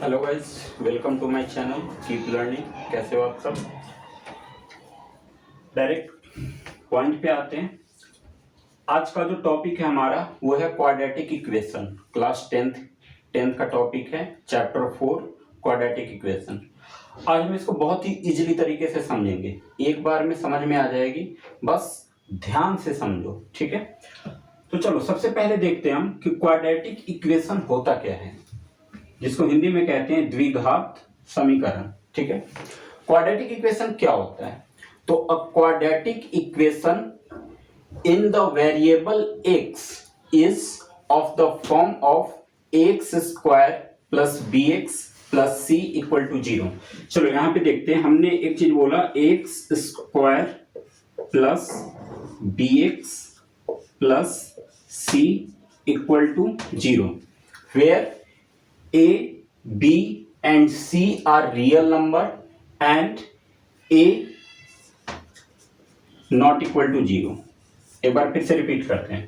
Hello guys, welcome to my channel keep learning. कैसे हो आप सब? डायरेक्ट पॉइंट पे आते हैं। आज का जो टॉपिक है हमारा वो है क्वाड्रेटिक इक्वेशन। क्लास टेंथ का टॉपिक है, चैप्टर 4 क्वाड्रेटिक इक्वेशन। आज हम इसको बहुत ही इजीली तरीके से समझेंगे, एक बार में समझ में आ जाएगी, बस ध्यान से समझो, ठीक है। तो चलो सबसे पहले देखते हैं हम कि क्वाड्रेटिक इक्वेशन होता क्या है, जिसको हिंदी में कहते हैं द्विघात समीकरण, ठीक है। क्वाड्रेटिक इक्वेशन क्या होता है? तो a quadratic equation in the variable x is of the form of x square plus B x plus c equal to 0। चलो यहां पे देखते हैं, हमने एक चीज बोला x square plus B x plus c equal to 0 where A, B and C are real number and A not equal to 0। एक बार फिर से रिपीट करते हैं।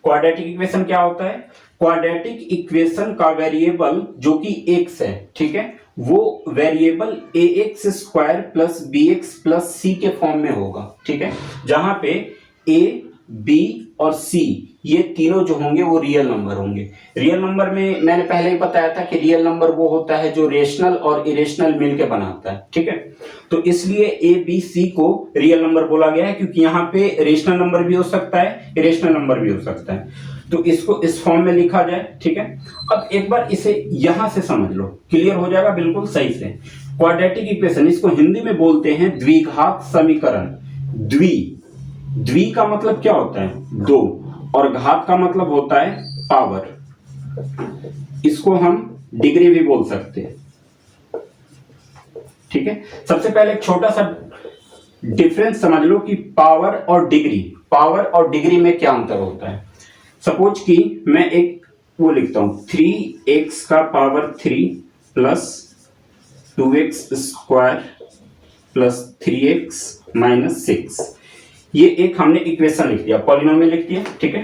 क्वाड्रेटिक इक्वेशन क्या होता है? क्वाड्रेटिक इक्वेशन का वेरिएबल जो कि x है, ठीक है, वो variable A X square plus B x plus C के फॉर्म में होगा, ठीक है, जहां पे a, b और c ये तीनों जो होंगे वो रियल नंबर होंगे। रियल नंबर में मैंने पहले ही बताया था कि रियल नंबर वो होता है जो रेशनल और इरेशनल मिलके बनाता है, ठीक है। तो इसलिए ए बी सी को रियल नंबर बोला गया है, क्योंकि यहाँ पे रेशनल नंबर भी हो सकता है, इरेशनल नंबर भी हो सकता है। तो इसको इस फॉर्म में लिखा जाए, ठीक है। अब एक बार इसे यहां से समझ लो, क्लियर हो जाएगा बिल्कुल सही से। क्वाड्रेटिक इक्वेशन, इसको हिंदी में बोलते हैं द्विघात समीकरण। द्वि का मतलब क्या होता है? दो, और घात का मतलब होता है पावर। इसको हम डिग्री भी बोल सकते हैं, ठीक है। सबसे पहले एक छोटा सा डिफरेंस समझ लो कि पावर और डिग्री में क्या अंतर होता है। सपोज कि मैं एक वो लिखता हूं 3x का power 3 plus 2x square plus 3x minus 6। ये एक हमने इक्वेशन लिख दिया, पॉलिनोमियल लिख दिया, ठीक है।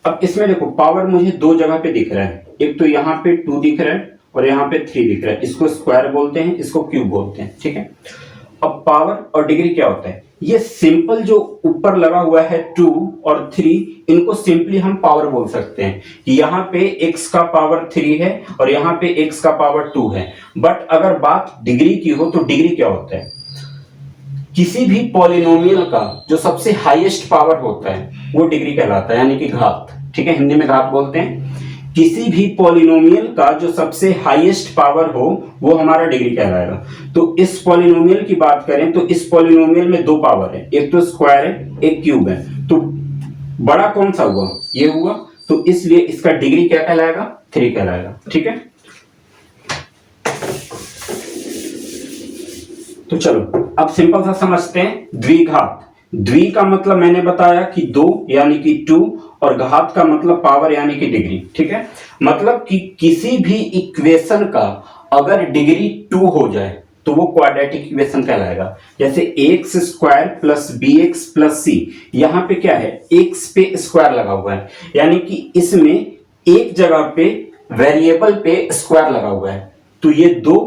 अब इसमें देखो पावर मुझे दो जगह पे दिख रहा है, एक तो यहाँ पे 2 दिख रहा है और यहाँ पे 3 दिख रहा है। इसको स्क्वायर बोलते हैं, इसको क्यूब बोलते हैं, ठीक है। अब पावर और डिग्री क्या होता है? ये सिंपल जो ऊपर लगा हुआ है 2 और 3, इनको सिंपली हम पावर बोल सकते हैं कि यहाँ पे x का पावर 3 है और यहाँ पे x का पावर 2 है। बट अगर बात डिग्री की हो तो डिग्री क्या होता है? किसी भी पॉलिनोमियल का जो सबसे हाईएस्ट पावर होता है वो डिग्री कहलाता है, यानी कि घात, ठीक है, हिंदी में घात बोलते हैं। किसी भी पॉलिनोमियल का जो सबसे हाईएस्ट पावर हो वो हमारा डिग्री कहलाएगा। तो इस पॉलिनोमियल की बात करें तो इस पॉलिनोमियल में दो पावर है, एक तो स्क्वायर है, एक क्यूब है। तो बड़ा कौन सा हुआ? ये हुआ। तो इसलिए इसका डिग्री क्या कहलाएगा? 3 कहलाएगा, ठीक है। तो चलो अब सिंपल सा समझते हैं द्विघात। द्वि का मतलब मैंने बताया कि 2 यानी कि 2, और घात का मतलब पावर यानी कि डिग्री, ठीक है। मतलब कि किसी भी इक्वेशन का अगर डिग्री 2 हो जाए तो वो क्वाड्रेटिक इक्वेशन कहलाएगा। जैसे X square plus B x plus C, यहां पे क्या है? एक्स पे स्क्वायर लगा हुआ है, यानी कि इसमें एक जगह पे वेरिएबल पे स्क्वायर लगा हुआ है, तो ये 2,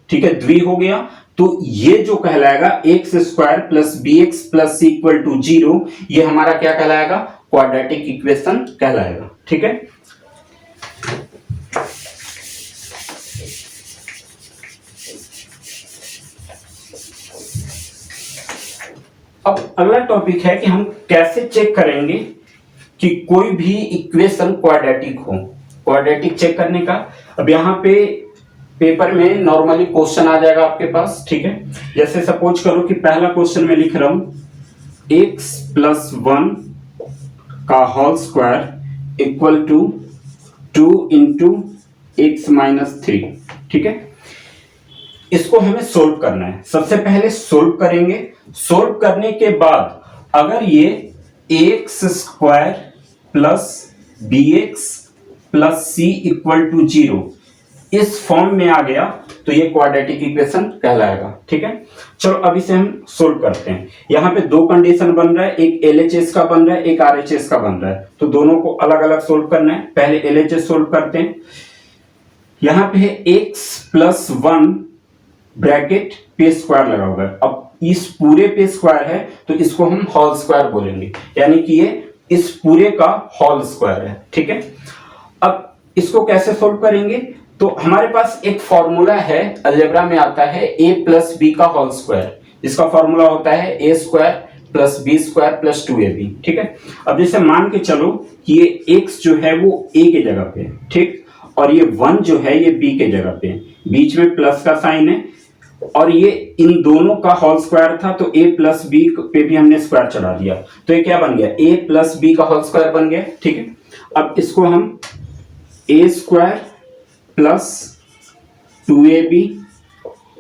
ठीक है, द्वि हो गया। तो ये जो कहलाएगा x square plus B x plus c equal to 0, ये हमारा क्या कहलाएगा? क्वाड्रेटिक इक्वेशन कहलाएगा, ठीक है। अब अगला टॉपिक है कि हम कैसे चेक करेंगे कि कोई भी इक्वेशन क्वाड्रेटिक हो। क्वाड्रेटिक चेक करने का, अब यहां पे पेपर में नॉर्मली क्वेश्चन आ जाएगा आपके पास, ठीक है। जैसे सपोज करो कि पहला क्वेश्चन में लिख रहा हूं x प्लस 1 का whole square equal to 2 into x minus 3, ठीक है। इसको हमें सोल्व करना है। सबसे पहले सोल्व करेंगे। सोल्व करने के बाद अगर ये x square plus B x plus c equal to 0 इस फॉर्म में आ गया तो ये क्वाड्रेटिक इक्वेशन कहलाएगा, ठीक है। चलो अब इसे हम सोल्व करते हैं। यहाँ पे दो कंडीशन बन रहा है, एक एलएचएस का बन रहा है, एक आरएचएस का बन रहा है, तो दोनों को अलग अलग सोल्व करना है। पहले एलएचएस सोल्व करते हैं। यहां पे है x प्लस 1 ब्रैकेट पे स्क्वायर लगा हुआ है। अब इस पूरे पे स्क्वायर है तो इसको हम होल स्क्वायर बोलेंगे, यानी कि ये इस पूरे का होल स्क्वायर है। ठीक है, अब इसको कैसे सोल्व करेंगे? तो हमारे पास एक फॉर्मूला है, अलजेब्रा में आता है a प्लस बी का होल स्क्वायर। इसका फॉर्मूला होता है a square plus b square plus 2ab। ठीक है, अब जैसे मान के चलो कि ये x जो है वो a के जगह पे है, ठीक, और ये 1 जो है ये b के जगह पे है, बीच में प्लस का साइन है, और ये इन दोनों का होल स्क्वायर था तो a प्लस बी पे भी हमने स्क्वायर चढ़ा दिया, तो ये क्या बन गया? a प्लस बी का होल स्क्वायर बन गया। ठीक है, अब इसको हम a square plus 2ab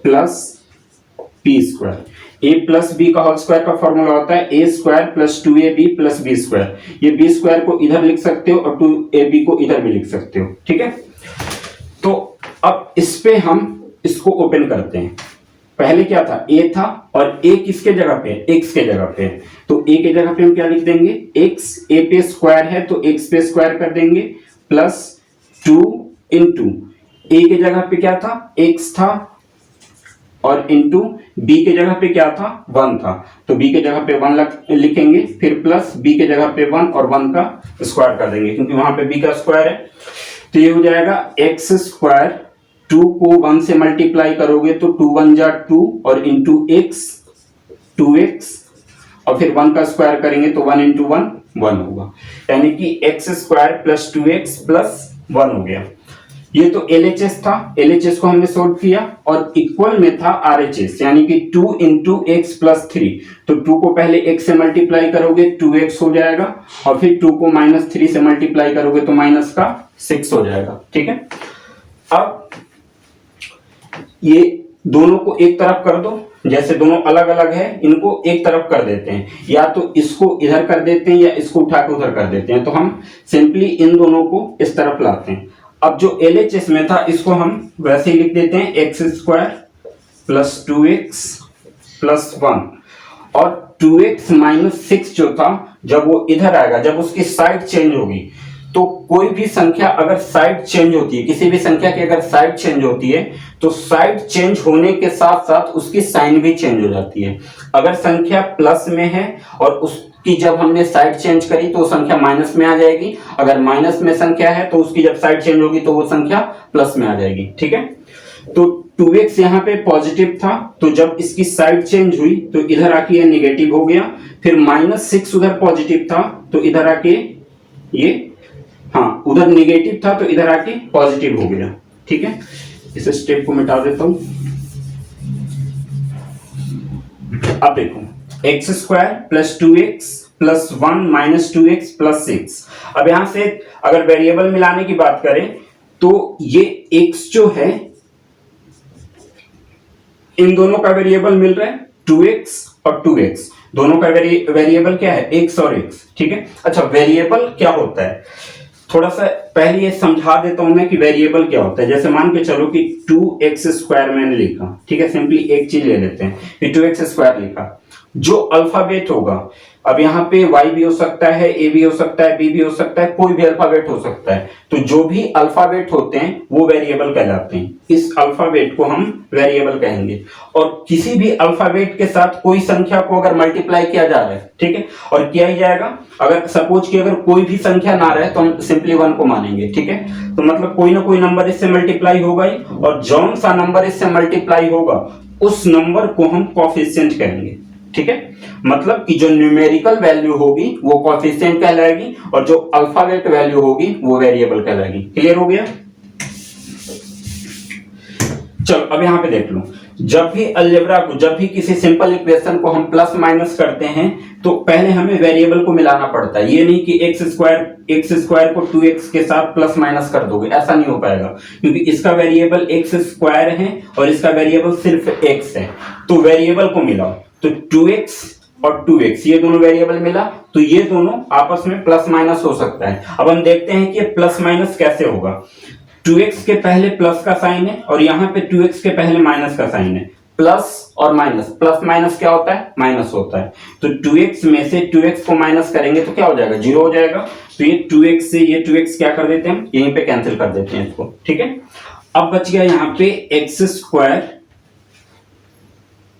plus b square, a plus b का होल स्क्वायर का फॉर्मूला होता है a square plus 2ab plus b square. ये b स्क्वायर को इधर लिख सकते हो और 2ab को इधर भी लिख सकते हो। ठीक है, तो अब इस पे हम इसको ओपन करते हैं। पहले क्या था? a था, और a किसके जगह पे है? x के जगह पे है, तो a के जगह पे हम क्या लिख देंगे? x, a पे स्क्वायर है तो x पे स्क्वायर कर देंगे, प्लस 2 इंटू a के जगह पे क्या था? x था, और इंटू b के जगह पे क्या था? 1 था, तो b के जगह पे 1 लिखेंगे, फिर प्लस b के जगह पे 1 और 1 का स्क्वायर कर देंगे क्योंकि वहां पे b का स्क्वायर है। तो ये हो जाएगा x स्क्वायर, 2 को 1 से मल्टीप्लाई करोगे तो 2 1 जा 2 और इंटू x 2x, और फिर 1 का स्क्वायर करेंगे तो 1 इंटू 1 1 होगा, यानी कि x square plus 2x plus 1 हो गया। ये तो LHS था, LHS को हमने सोल्व किया, और इक्वल में था RHS, यानी कि 2 इंटू एक्स प्लस 3, तो 2 को पहले x से मल्टीप्लाई करोगे 2x हो जाएगा, और फिर 2 को -3 से मल्टीप्लाई करोगे तो माइनस का 6 हो जाएगा। ठीक है, अब ये दोनों को एक तरफ कर दो, जैसे दोनों अलग अलग है इनको एक तरफ कर देते हैं, या तो इसको इधर कर देते हैं या इसको उठा के उधर कर देते हैं, तो हम सिंपली इन दोनों को इस तरफ लाते हैं। अब जो LHS में था इसको हम वैसे ही लिख देते हैं, x square plus 2x plus 1, और 2x माइनस 6 जो था जब वो इधर आएगा, जब उसकी साइड चेंज होगी, तो कोई भी संख्या अगर साइड चेंज होती है, किसी भी संख्या की अगर साइड चेंज होती है तो साइड चेंज होने के साथ साथ उसकी साइन भी चेंज हो जाती है। अगर संख्या प्लस में है और उसकी जब हमने साइड चेंज करी तो संख्या माइनस में आ जाएगी, अगर माइनस में संख्या है तो उसकी जब साइड चेंज होगी तो वो संख्या प्लस में आ जाएगी। ठीक है, तो 2x यहाँ पे पॉजिटिव था, तो जब इसकी साइड चेंज हुई तो इधर आके ये नेगेटिव हो गया, फिर -6 उधर पॉजिटिव था तो इधर आके ये, हाँ उधर नेगेटिव था तो इधर आके पॉजिटिव हो गया। ठीक है, इस स्टेप को मिटा देता हूं। अब देखो, x square plus 2x plus 1 minus 2x plus 6। अब यहां से अगर वेरिएबल मिलाने की बात करें तो ये x जो है, इन दोनों का वेरिएबल मिल रहा है 2x और 2x, दोनों का वेरिएबल क्या है? x और x। ठीक है, अच्छा वेरिएबल क्या होता है, थोड़ा सा पहले ये समझा देता हूं मैं कि वेरिएबल क्या होता है। जैसे मान के चलो कि 2x स्क्वायर मैंने लिखा, ठीक है, सिंपली एक चीज ले लेते हैं कि 2x स्क्वायर लिखा, जो अल्फाबेट होगा, अब यहाँ पे y भी हो सकता है, a भी हो सकता है, b भी हो सकता है, कोई भी अल्फाबेट हो सकता है, तो जो भी अल्फाबेट होते हैं वो वेरिएबल कहलाते हैं। इस अल्फाबेट को हम वेरिएबल कहेंगे, और किसी भी अल्फाबेट के साथ कोई संख्या को अगर मल्टीप्लाई किया जा रहा है, ठीक है, और किया ही जाएगा, अगर सपोज कि अगर कोई भी संख्या ना रहे तो हम सिंपली 1 को मानेंगे। ठीक है, तो मतलब कोई ना कोई नंबर इससे मल्टीप्लाई होगा ही, और जौन सा नंबर इससे मल्टीप्लाई होगा उस नंबर को हम कोएफिशिएंट कहेंगे। ठीक है, मतलब कि जो न्यूमेरिकल वैल्यू होगी वो कोएफिशिएंट कहलाएगी, और जो अल्फाबेट वैल्यू होगी वो वेरिएबल कहलाएगी। क्लियर हो गया? चलो अब यहां पे देख लो, जब भी अलजेब्रा को, जब भी किसी सिंपल इक्वेशन को हम प्लस माइनस करते हैं तो पहले हमें वेरिएबल को मिलाना पड़ता है। ये नहीं कि एक्स स्क्वायर को 2x के साथ प्लस माइनस कर दोगे, ऐसा नहीं हो पाएगा, क्योंकि इसका वेरिएबल एक्स स्क्वायर है और इसका वेरिएबल सिर्फ x है। तो वेरिएबल को मिलाओ, तो 2x और 2x ये दोनों वेरिएबल मिला, तो ये दोनों आपस में प्लस माइनस हो सकता है। अब हम देखते हैं कि प्लस माइनस कैसे होगा। 2x के पहले प्लस का साइन है और यहाँ पे 2x के पहले माइनस का साइन है। प्लस और माइनस, प्लस माइनस क्या होता है? माइनस होता है। तो 2x में से 2x को माइनस करेंगे तो क्या हो जाएगा? 0 हो जाएगा। तो ये 2x से ये 2x क्या कर देते हैं, यहीं पे कैंसिल कर देते हैं इसको। ठीक है, अब बच गया यहाँ पे एक्स स्क्वायर,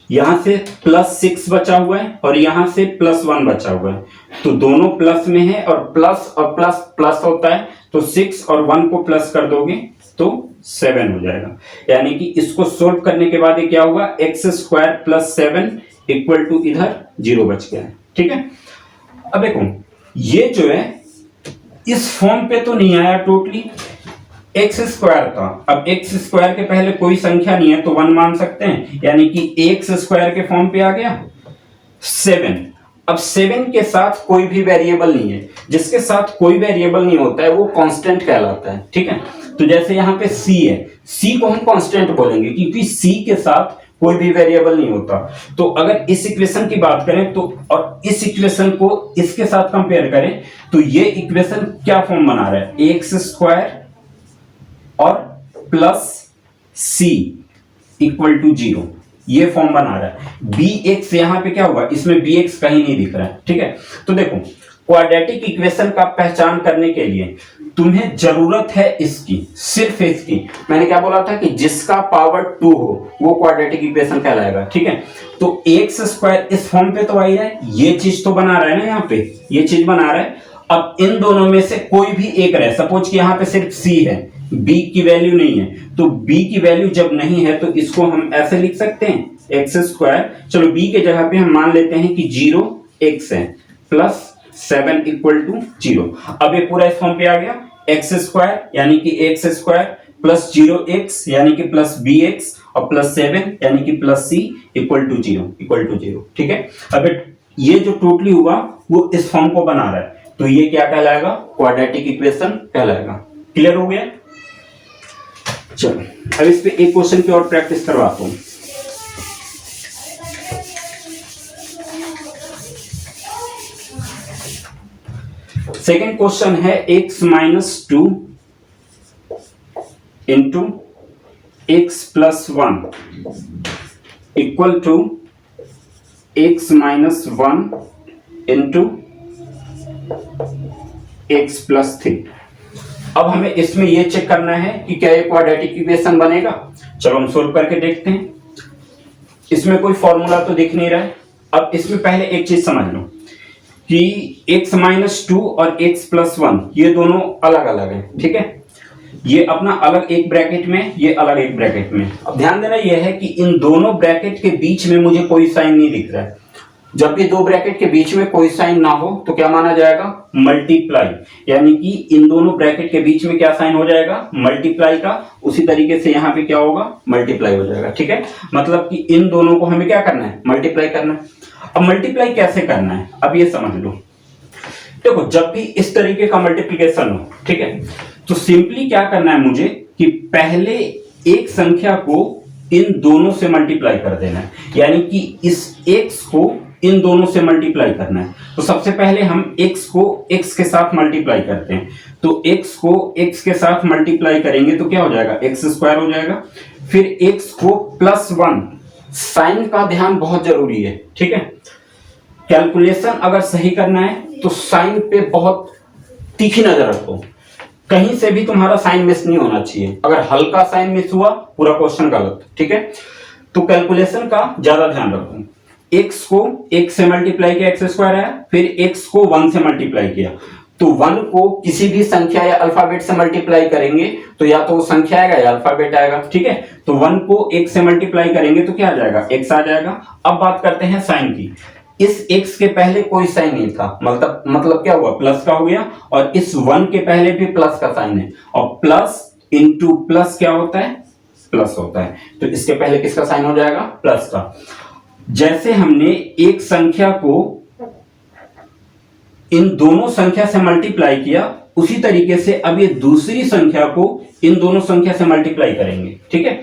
यहां से +6 बचा हुआ है और यहां से +1 बचा हुआ है, तो दोनों प्लस में है और प्लस और प्लस प्लस होता है, तो 6 और 1 को प्लस कर दोगे तो 7 हो जाएगा। यानी कि इसको सोल्व करने के बाद ये क्या होगा, x² + 7 = इधर 0 बच गया है। ठीक है, अब देखो ये जो है इस फॉर्म पे तो नहीं आया टोटली, x² था, अब x² के पहले कोई संख्या नहीं है तो 1 मान सकते हैं, यानी कि x² के फॉर्म पे आ गया 7। अब 7 के साथ कोई भी वेरिएबल नहीं है, जिसके साथ कोई वेरिएबल नहीं होता है वो कांस्टेंट कहलाता है। ठीक है, तो जैसे यहाँ पे c है, c को हम कांस्टेंट बोलेंगे क्योंकि c के साथ कोई भी वेरिएबल नहीं होता। तो अगर इस इक्वेशन की बात करें तो, और इस इक्वेशन को इसके साथ कंपेयर करें तो ये इक्वेशन क्या फॉर्म बना रहा है, x² और +c = 0, ये फॉर्म बना रहा है। bx यहां पे क्या हुआ, इसमें bx कहीं नहीं दिख रहा है। ठीक है, तो देखो क्वाड्रेटिक इक्वेशन का पहचान करने के लिए तुम्हें जरूरत है इसकी, सिर्फ इसकी। मैंने क्या बोला था कि जिसका पावर 2 हो वो क्वाड्रेटिक इक्वेशन कहलाएगा। ठीक है, तो x² इस फॉर्म पे तो आ ही रहा है, ये चीज तो बना रहा है ना, यहाँ पे ये चीज बना रहा है। अब इन दोनों में से कोई भी एक रहे, सपोज कि यहाँ पे सिर्फ c है, b की वैल्यू नहीं है, तो b की वैल्यू जब नहीं है तो इसको हम ऐसे लिख सकते हैं x², चलो b के जगह पे हम मान लेते हैं कि 0x है, +7 = 0। अब ये पूरा इस फॉर्म पे आ गया, x² यानी कि x² + 0x यानी कि +bx और +7 यानी कि +c = 0। ठीक है, अब ये जो टोटली हुआ वो इस फॉर्म को बना रहा है, तो ये क्या कहलाएगा, क्वाड्रेटिक इक्वेशन कहलाएगा। क्लियर हो गया? चलो अब इस पे एक क्वेश्चन की और प्रैक्टिस करवाता हूं। सेकेंड क्वेश्चन है x - 2 * x + 1 = x - 1 * x + 3। अब हमें इसमें यह चेक करना है कि क्या ये क्वाड्रेटिक इक्वेशन बनेगा। चलो हम सोल्व करके देखते हैं। इसमें कोई फॉर्मूला तो दिख नहीं रहा है। अब इसमें पहले एक चीज समझ लो कि x - 2 और x + 1 ये दोनों अलग अलग है। ठीक है, ये अपना अलग एक ब्रैकेट में, ये अलग एक ब्रैकेट में। अब ध्यान देना यह है कि इन दोनों ब्रैकेट के बीच में मुझे कोई साइन नहीं दिख रहा है। जब भी दो ब्रैकेट के बीच में कोई साइन ना हो तो क्या माना जाएगा, मल्टीप्लाई, यानी कि इन दोनों ब्रैकेट के बीच में क्या साइन हो जाएगा, मल्टीप्लाई का। उसी तरीके से यहाँ पे क्या होगा, मल्टीप्लाई हो जाएगा। ठीक है, मतलब कि इन दोनों को हमें क्या करना है, मल्टीप्लाई करना है। अब मल्टीप्लाई कैसे करना है, अब ये समझ लो। देखो जब भी इस तरीके का मल्टीप्लिकेशन हो, ठीक है, तो सिंपली क्या करना है मुझे कि पहले एक संख्या को इन दोनों से मल्टीप्लाई कर देना है, यानी कि इस x को इन दोनों से मल्टीप्लाई करना है। तो सबसे पहले हम x को x के साथ मल्टीप्लाई करते हैं, तो x को x के साथ मल्टीप्लाई करेंगे तो क्या हो जाएगा, x² हो जाएगा। फिर x को +1, साइन का ध्यान बहुत जरूरी है। ठीक है, कैलकुलेशन अगर सही करना है तो साइन पे बहुत तीखी नजर रखो, कहीं से भी तुम्हारा साइन मिस नहीं होना चाहिए। अगर हल्का साइन मिस हुआ पूरा क्वेश्चन गलत। ठीक है, तो कैलकुलेशन का ज्यादा ध्यान रखो। x को x से मल्टीप्लाई किया, x² आया, फिर x को 1 से मल्टीप्लाई किया, तो 1 को किसी भी संख्या या अल्फाबेट से मल्टीप्लाई करेंगे तो या तो वो संख्या आएगा या अल्फाबेट आएगा। ठीक है, तो 1 को x से मल्टीप्लाई करेंगे तो क्या आ जाएगा, x आ जाएगा। अब बात करते हैं साइन की। इस x के पहले कोई साइन नहीं था, मतलब क्या हुआ, प्लस का हो गया, और इस 1 के पहले भी प्लस का साइन है, और प्लस इंटू प्लस क्या होता है, प्लस होता है, तो इसके पहले किसका साइन हो जाएगा, प्लस का। जैसे हमने एक संख्या को इन दोनों संख्या से मल्टीप्लाई किया, उसी तरीके से अब ये दूसरी संख्या को इन दोनों संख्या से मल्टीप्लाई करेंगे। ठीक है,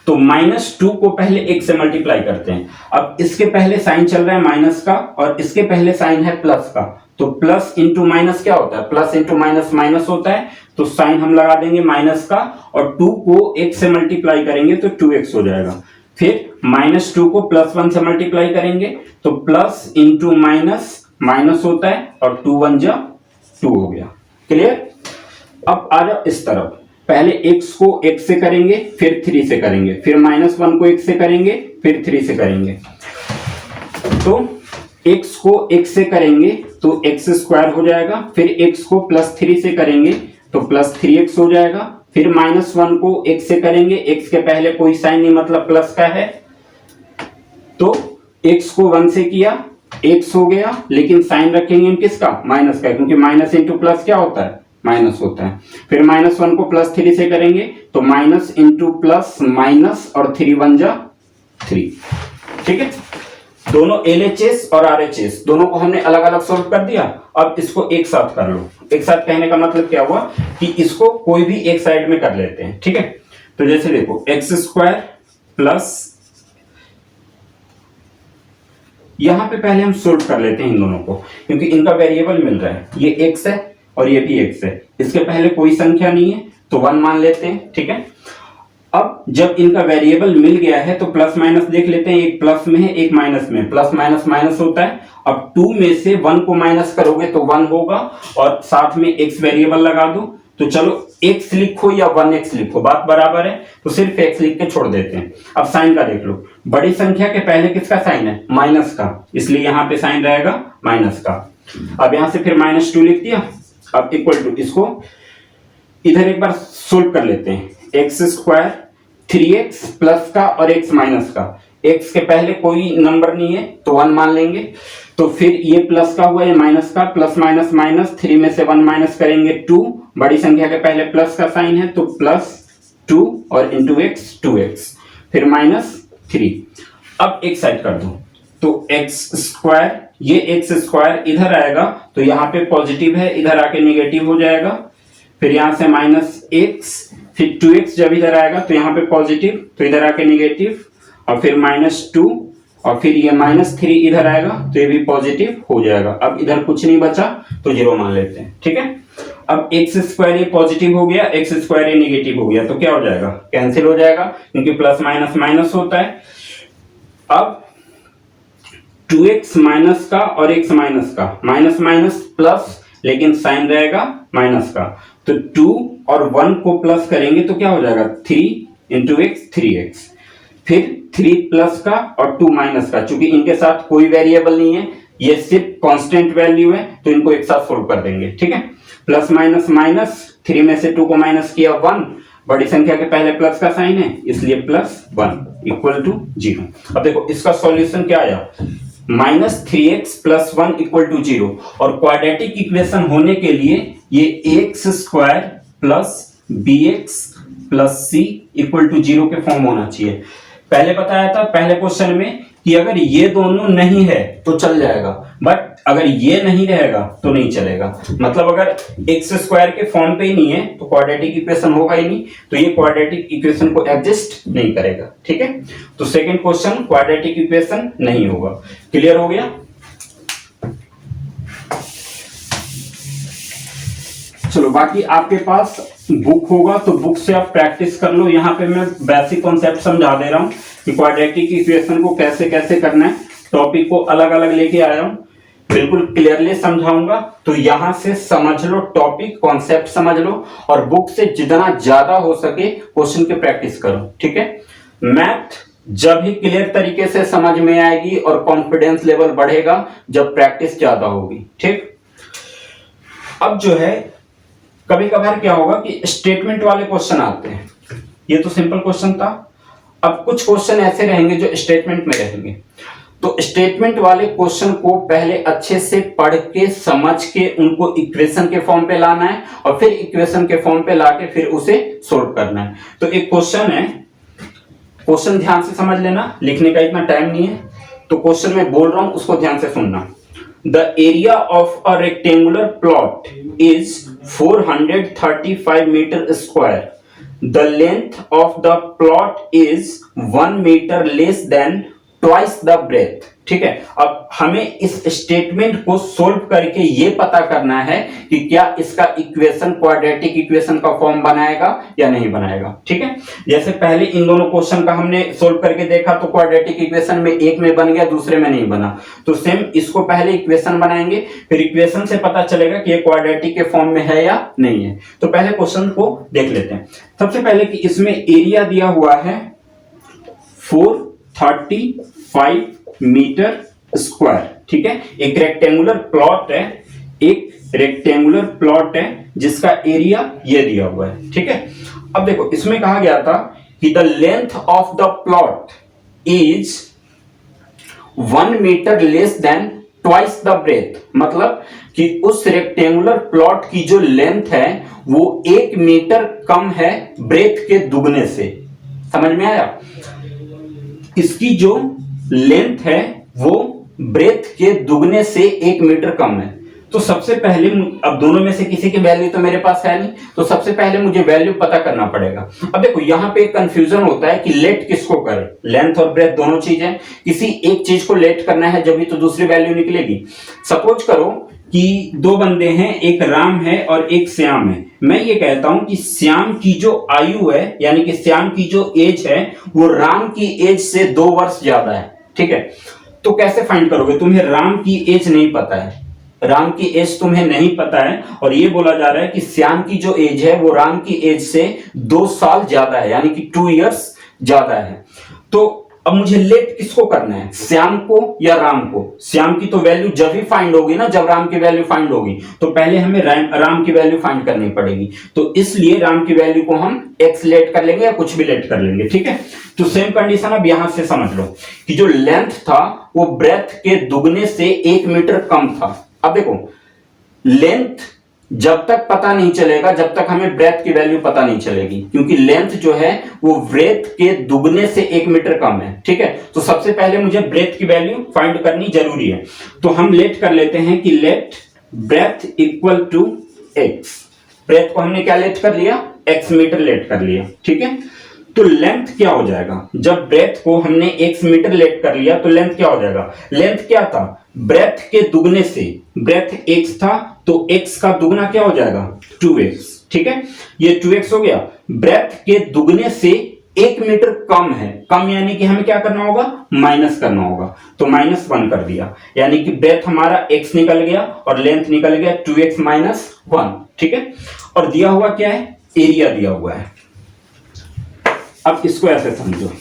तो -2 को पहले 1 से मल्टीप्लाई करते हैं। अब इसके पहले साइन चल रहा है माइनस का, और इसके पहले साइन है प्लस का, तो प्लस इंटू माइनस क्या होता है, प्लस इंटू माइनस माइनस होता है, तो साइन हम लगा देंगे माइनस का, और 2 को 1 से मल्टीप्लाई करेंगे तो 2x हो जाएगा। फिर -2 को +1 से मल्टीप्लाई करेंगे तो प्लस इंटू माइनस माइनस होता है, और 2 × 1 = 2 हो गया। क्लियर? अब आ जाओ इस तरफ। पहले x को x से करेंगे, फिर 3 से करेंगे, फिर -1 को x से करेंगे, फिर 3 से करेंगे। तो x को x से करेंगे तो x² हो जाएगा, फिर x को +3 से करेंगे तो +3x हो जाएगा, फिर -1 को x से करेंगे, x के पहले कोई साइन नहीं मतलब प्लस का है, तो x को 1 से किया, x हो गया, लेकिन साइन रखेंगे हम किसका? माइनस का, क्योंकि माइनस इंटू प्लस क्या होता है? माइनस होता है। फिर -1 को +3 से करेंगे तो माइनस इंटू प्लस माइनस और 3 1 जा 3। ठीक है, दोनों LHS और RHS दोनों को हमने अलग अलग सोल्व कर दिया। अब इसको एक साथ कर लो। एक साथ कहने का मतलब क्या हुआ कि इसको कोई भी एक साइड में कर लेते हैं। ठीक है, तो जैसे देखो x² प्लस, यहां पे पहले हम सोल्व कर लेते हैं इन दोनों को, क्योंकि इनका वेरिएबल मिल रहा है, ये x है और ये भी x है, इसके पहले कोई संख्या नहीं है तो 1 मान लेते हैं। ठीक है, अब जब इनका वेरिएबल मिल गया है तो प्लस माइनस देख लेते हैं, एक प्लस में है एक माइनस में, प्लस माइनस माइनस होता है। अब 2 में से 1 को माइनस करोगे तो 1 होगा और साथ में x वेरिएबल लगा दो, तो चलो x लिखो या 1x लिखो, बात बराबर है, तो सिर्फ x लिख के छोड़ देते हैं। अब साइन का देख लो, बड़ी संख्या के पहले किसका साइन है? माइनस का, इसलिए यहां पे साइन रहेगा माइनस का। अब यहां से फिर -2 लिख दिया। अब इक्वल टू, इसको इधर एक बार सोल्व कर लेते हैं, x² 3x प्लस का और x माइनस का, x के पहले कोई नंबर नहीं है तो 1 मान लेंगे, तो फिर ये प्लस का हुआ, ये माइनस का, प्लस माइनस माइनस, 3 में से 1 माइनस करेंगे 2, बड़ी संख्या के पहले प्लस का साइन है तो +2 और इंटू x 2x, फिर -3। अब एक साइड कर दो, तो x², ये x² इधर आएगा तो यहाँ पे पॉजिटिव है, इधर आके नेगेटिव हो जाएगा, फिर यहां से -x, फिर 2x जब इधर आएगा तो यहाँ पे पॉजिटिव, तो इधर आके नेगेटिव, और फिर -2, और फिर ये -3 इधर आएगा तो ये भी पॉजिटिव हो जाएगा। अब इधर कुछ नहीं बचा तो 0 मान लेते हैं। ठीक है, अब x² ये पॉजिटिव हो गया, x² ये नेगेटिव हो गया, तो क्या हो जाएगा? कैंसिल हो जाएगा, क्योंकि प्लस माइनस माइनस होता है। अब 2x माइनस का और x माइनस का, माइनस माइनस प्लस, लेकिन साइन रहेगा माइनस का, तो 2 और 1 को प्लस करेंगे तो क्या हो जाएगा? 3 इंटू x 3x, फिर 3 प्लस का और 2 माइनस का, चूंकि इनके साथ कोई वेरिएबल नहीं है, ये सिर्फ कांस्टेंट वैल्यू है, तो इनको एक साथ सोल्व कर देंगे। ठीक है, प्लस माइनस माइनस, 3 में से 2 को माइनस किया 1, बड़ी संख्या के पहले प्लस का साइन है इसलिए +1 इक्वल टू 0। अब देखो इसका सॉल्यूशन क्या आया? -3x + 1 इक्वल टू 0, और क्वाड्रेटिक इक्वेशन होने के लिए ये ax² + bx + c equal to 0 के फॉर्म होना चाहिए। पहले बताया था पहले क्वेश्चन में कि अगर ये दोनों नहीं है तो चल जाएगा, बट अगर ये नहीं रहेगा तो नहीं चलेगा। मतलब अगर x² के फॉर्म पे ही नहीं है तो क्वाड्रेटिक इक्वेशन होगा ही नहीं, तो ये क्वाड्रेटिक इक्वेशन को एग्जिस्ट नहीं करेगा। ठीक है, तो सेकंड क्वेश्चन क्वाड्रेटिक इक्वेशन नहीं होगा। क्लियर हो गया? चलो, बाकी आपके पास बुक होगा तो बुक से आप प्रैक्टिस कर लो। यहाँ पे मैं बेसिक कॉन्सेप्ट समझा दे रहा हूँ कि क्वाड्रेटिक इक्वेशन को कैसे कैसे करना है। टॉपिक को अलग अलग लेके आया हूँ, बिल्कुल क्लियरली समझाऊंगा, तो यहां से समझ लो, टॉपिक कॉन्सेप्ट समझ लो, और बुक से जितना ज्यादा हो सके क्वेश्चन की प्रैक्टिस करो। ठीक है, मैथ जब ही क्लियर तरीके से समझ में आएगी और कॉन्फिडेंस लेवल बढ़ेगा जब प्रैक्टिस ज्यादा होगी। ठीक, अब जो है कभी कभार क्या होगा कि स्टेटमेंट वाले क्वेश्चन आते हैं, ये तो सिंपल क्वेश्चन था। अब कुछ क्वेश्चन ऐसे रहेंगे जो स्टेटमेंट में रहेंगे, तो स्टेटमेंट वाले क्वेश्चन को पहले अच्छे से पढ़ के समझ के उनको इक्वेशन के फॉर्म पे लाना है, और फिर इक्वेशन के फॉर्म पे लाके फिर उसे सोल्व करना है। तो एक क्वेश्चन है, क्वेश्चन ध्यान से समझ लेना, लिखने का इतना टाइम नहीं है, तो क्वेश्चन में बोल रहा हूं उसको ध्यान से सुनना। The area of a rectangular plot is 435 metre square. The length of the plot is 1 meter less than twice the breadth. ठीक है। अब हमें इस स्टेटमेंट को सोल्व करके ये पता करना है कि क्या इसका इक्वेशन क्वाड्रेटिक इक्वेशन का फॉर्म बनाएगा या नहीं बनाएगा, ठीक है। जैसे पहले इन दोनों क्वेश्चन का हमने सोल्व करके देखा तो क्वाड्रेटिक इक्वेशन में एक में बन गया, दूसरे में नहीं बना, तो सेम इसको पहले इक्वेशन बनाएंगे, फिर इक्वेशन से पता चलेगा कि ये क्वाड्रेटिक के फॉर्म में है या नहीं है। तो पहले क्वेश्चन को देख लेते हैं। सबसे पहले कि इसमें एरिया दिया हुआ है 435 मीटर स्क्वायर, ठीक है। एक रेक्टेंगुलर प्लॉट है, एक रेक्टेंगुलर प्लॉट है जिसका एरिया ये दिया हुआ है, ठीक है। अब देखो इसमें कहा गया था कि the length of the plot is 1 metre less than twice the breadth, मतलब कि उस रेक्टेंगुलर प्लॉट की जो लेंथ है वो 1 मीटर कम है ब्रेथ के दुगने से। समझ में आया? इसकी जो लेंथ है वो ब्रेथ के दुगने से 1 मीटर कम है। तो सबसे पहले, अब दोनों में से किसी की वैल्यू तो मेरे पास है नहीं, तो सबसे पहले मुझे वैल्यू पता करना पड़ेगा। अब देखो यहां पे कंफ्यूजन होता है कि लेट किसको करें, लेंथ और ब्रेथ दोनों चीज है, किसी एक चीज को लेट करना है जब भी तो दूसरी वैल्यू निकलेगी। सपोज करो कि दो बंदे हैं, एक राम है और एक श्याम है। मैं ये कहता हूं कि श्याम की जो आयु है यानी कि श्याम की जो एज है वो राम की एज से 2 वर्ष ज्यादा है, ठीक है। तो कैसे फाइंड करोगे? तुम्हें राम की एज नहीं पता है, राम की एज तुम्हें नहीं पता है, और ये बोला जा रहा है कि श्याम की जो एज है वो राम की एज से 2 साल ज्यादा है, यानी कि 2 इयर्स ज्यादा है। तो अब मुझे लेट किसको करना है, श्याम को या राम को? श्याम की तो वैल्यू जब ही फाइंड होगी ना जब राम की वैल्यू फाइंड होगी, तो पहले हमें राम की वैल्यू फाइंड करनी पड़ेगी। तो इसलिए राम की वैल्यू को हम x लेट कर लेंगे या कुछ भी लेट कर लेंगे, ठीक है। तो सेम कंडीशन अब यहां से समझ लो कि जो लेंथ था वो ब्रेथ के दुगने से 1 मीटर कम था। अब देखो लेंथ जब तक पता नहीं चलेगा जब तक हमें ब्रेथ की वैल्यू पता नहीं चलेगी, क्योंकि लेंथ जो है वो ब्रेथ के दुगने से 1 मीटर कम है, ठीक है। तो सबसे पहले मुझे ब्रेथ की वैल्यू फाइंड करनी जरूरी है। तो हम लेट कर लेते हैं कि let breadth equal to x। Breadth को हमने क्या लेट कर लिया, x मीटर लेट कर लिया, ठीक है। तो लेंथ क्या हो जाएगा, जब ब्रेथ को हमने x मीटर लेट कर लिया तो लेंथ क्या हो जाएगा, लेंथ क्या था, ब्रेथ के दुगने से, ब्रेथ x था तो x का दुगना क्या हो जाएगा 2x, ठीक है। ये 2x हो गया, ब्रेथ के दुगने से 1 मीटर कम है, कम यानी कि हमें क्या करना होगा, माइनस करना होगा, तो -1 कर दिया, यानी कि ब्रेथ हमारा x निकल गया और लेंथ निकल गया 2x - 1, ठीक है। और दिया हुआ क्या है, एरिया दिया हुआ है। अब इसको ऐसे समझो,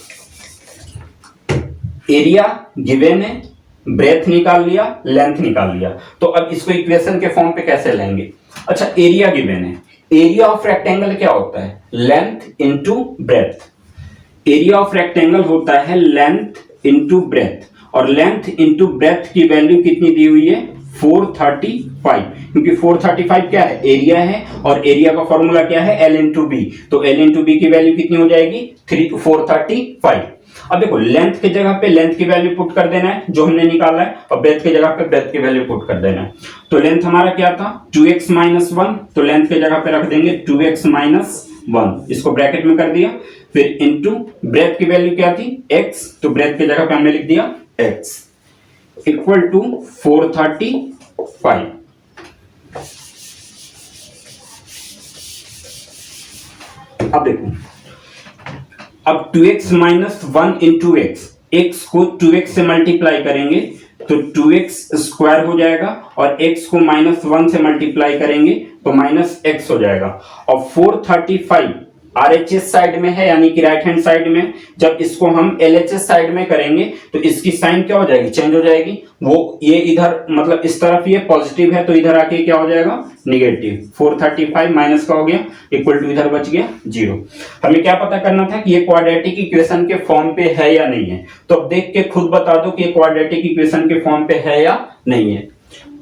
एरिया गिवन है, ब्रेथ निकाल लिया, लेंथ निकाल लिया, तो अब इसको इक्वेशन के फॉर्म पे कैसे लेंगे। अच्छा एरिया गिवन है, एरिया ऑफ रेक्टेंगल क्या होता है, length into breadth. Area of rectangle होता है लेंथ इनटू ब्रेथ, और लेंथ इनटू ब्रेथ की वैल्यू कितनी दी हुई है 435, क्योंकि 435 क्या है, एरिया है, और एरिया का फॉर्मूला क्या है L इंटू बी, तो L इंटू बी की वैल्यू कितनी हो जाएगी 435। अब देखो लेंथ की जगह पे लेंथ की वैल्यू पुट कर देना है जो हमने निकाला है, और ब्रेथ की जगह पे ब्रेथ की वैल्यू पुट कर देना है। तो लेंथ हमारा क्या था 2x - 1, तो लेंथ की जगह पे रख देंगे 2x - 1, इसको ब्रैकेट में कर दिया, फिर इंटू ब्रेथ की वैल्यू क्या थी x, तो ब्रेथ की जगह पे हमने लिख दिया x इक्वल टू 435। अब देखो, अब 2x - 1 इंटू x को 2x से मल्टीप्लाई करेंगे तो 2x स्क्वायर हो जाएगा, और x को -1 से मल्टीप्लाई करेंगे तो -x हो जाएगा। और 435 RHS साइड में है यानी कि राइट हैंड साइड में, जब इसको हम LHS साइड में करेंगे तो इसकी साइन क्या हो जाएगी, चेंज हो जाएगी। वो ये इधर मतलब इस तरफ ये पॉजिटिव है तो इधर आके क्या हो जाएगा निगेटिव, 435 माइनस का हो गया इक्वल टू इधर बच गया 0। हमें क्या पता करना था कि ये क्वाड्रेटिक इक्वेशन के फॉर्म पे है या नहीं है, तो अब देख के खुद बता दो कि ये क्वाड्रेटिक इक्वेशन के फॉर्म पे है या नहीं है।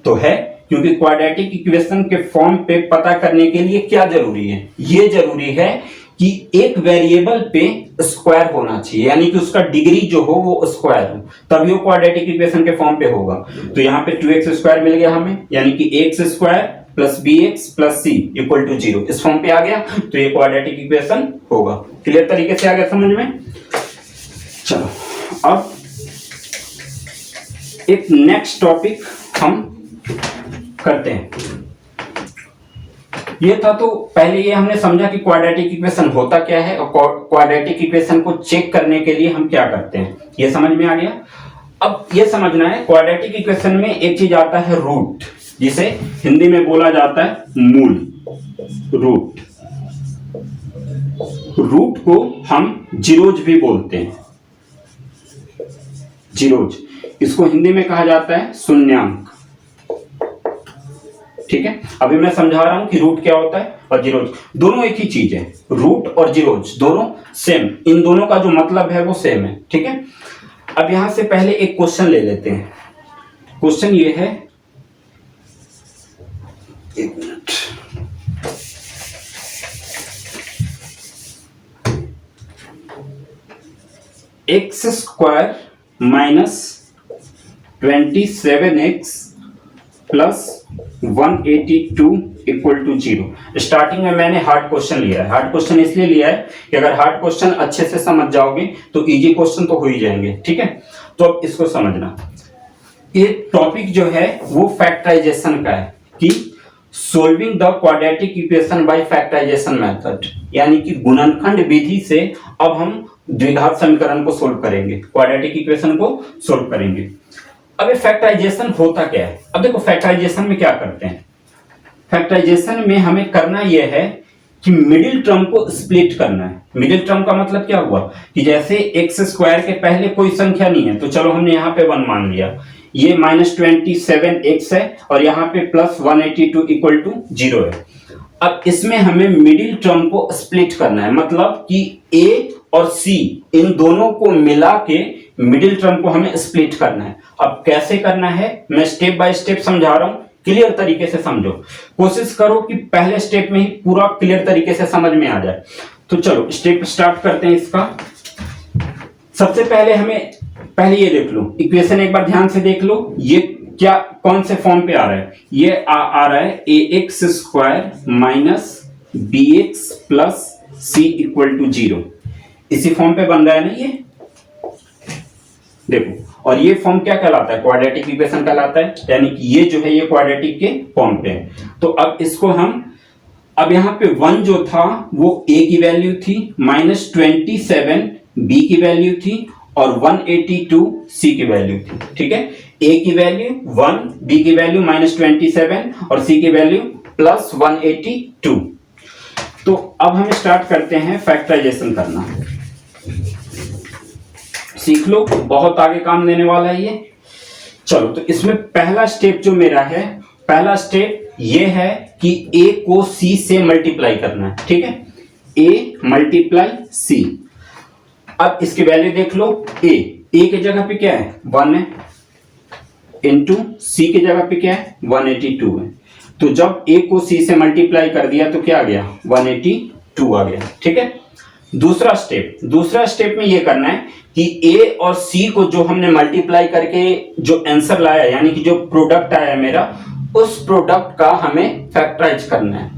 तो है, क्योंकि क्वाड्रेटिक इक्वेशन के फॉर्म पे पता करने के लिए क्या जरूरी है, ये जरूरी है कि एक वेरिएबल पे स्क्वायर होना चाहिए, यानी कि उसका डिग्री जो हो वो स्क्वायर हो, तभी वो क्वाड्रेटिक इक्वेशन के फॉर्म पे होगा। तो यहाँ पे 2x स्क्वायर मिल गया हमें, यानी कि x square plus bx plus c equal to 0, इस फॉर्म पे आ गया तो ये क्वाड्रेटिक इक्वेशन होगा। क्लियर तरीके से आ गया समझ में। चलो अब एक नेक्स्ट टॉपिक हम करते हैं। ये था, तो पहले ये हमने समझा कि क्वाड्रेटिक इक्वेशन होता क्या है और क्वाड्रेटिक इक्वेशन को चेक करने के लिए हम क्या करते हैं, ये समझ में आ गया। अब ये समझना है क्वाड्रेटिक इक्वेशन में एक चीज आता है रूट, जिसे हिंदी में बोला जाता है मूल। रूट, रूट को हम जीरोज भी बोलते हैं, जीरोज। इसको हिंदी में कहा जाता है शून्यांक। ठीक है, अभी मैं समझा रहा हूं कि रूट क्या होता है और जीरोज, दोनों एक ही चीज है। रूट और जीरोज दोनों सेम, इन दोनों का जो मतलब है वो सेम है। ठीक है, अब यहां से पहले एक क्वेश्चन ले लेते हैं। क्वेश्चन ये है, एक minute, x square minus 27x plus 182 equal to 0। Starting में मैंने हार्ड क्वेश्चन लिया है। हार्ड क्वेश्चन इसलिए लिया है कि अगर हार्ड क्वेश्चन अच्छे से समझ जाओगे तो इजी क्वेश्चन तो हो ही जाएंगे। ठीक है, तो अब इसको समझना। ये टॉपिक जो है वो फैक्टराइजेशन का है कि solving the quadratic equation by factorisation method, यानी कि गुणनखंड विधि से अब हम द्विघात समीकरण को सोल्व करेंगे, क्वाड्रेटिक इक्वेशन को सोल्व करेंगे। अब फैक्टराइजेशन होता क्या है? अब देखो फैक्टराइजेशन में क्या करते हैं। फैक्टराइजेशन में हमें करना यह है कि मिडिल टर्म को स्प्लिट करना है। मिडिल टर्म का मतलब क्या हुआ कि जैसे एक्स स्क्वायर के पहले कोई संख्या नहीं है, तो चलो हमने यहाँ पे 1 मान लिया, ये -27x है और यहाँ पे प्लस 182 इक्वल टू 0 है। अब इसमें हमें मिडिल टर्म को स्प्लिट करना है, मतलब कि a और c इन दोनों को मिला के मिडिल टर्म को हमें स्प्लिट करना है। अब कैसे करना है मैं स्टेप बाय स्टेप समझा रहा हूं, क्लियर तरीके से समझो। कोशिश करो कि पहले स्टेप में ही पूरा क्लियर तरीके से समझ में आ जाए। तो चलो स्टेप स्टार्ट करते हैं इसका। सबसे पहले हमें पहले ये देख लो, इक्वेशन एक बार ध्यान से देख लो, ये क्या कौन से फॉर्म पे आ रहा है। ये आ रहा है ax square minus bx plus c equal to 0। इसी फॉर्म पे बन रहा है ना ये, देखो। और ये फॉर्म क्या कहलाता है? क्वाड्रेटिक इक्वेशन कहलाता है, यानी कि ये जो है ये क्वाड्रेटिक के फॉर्म पे है। तो अब इसको हम, अब यहाँ पे 1 जो था वो a की वैल्यू थी, -27 b की वैल्यू थी और 182 c की वैल्यू थी। ठीक है, a की वैल्यू 1, b की वैल्यू -27 और c की वैल्यू प्लस 182। तो अब हम स्टार्ट करते हैं फैक्टराइजेशन करना। सीख लो, बहुत आगे काम देने वाला है ये। चलो, तो इसमें पहला स्टेप जो मेरा है, पहला स्टेप ये है कि a को c से मल्टीप्लाई करना है। ठीक है, a मल्टीप्लाई c। अब इसकी वैल्यू देख लो, a की जगह पे क्या है 1 है, इंटू c की जगह पे क्या है 182 है। तो जब a को c से मल्टीप्लाई कर दिया तो क्या आ गया 182 आ गया। ठीक है, दूसरा स्टेप में ये करना है कि a और c को जो हमने मल्टीप्लाई करके जो आंसर लाया, यानी कि जो प्रोडक्ट आया मेरा, उस प्रोडक्ट का हमें फैक्टराइज करना है।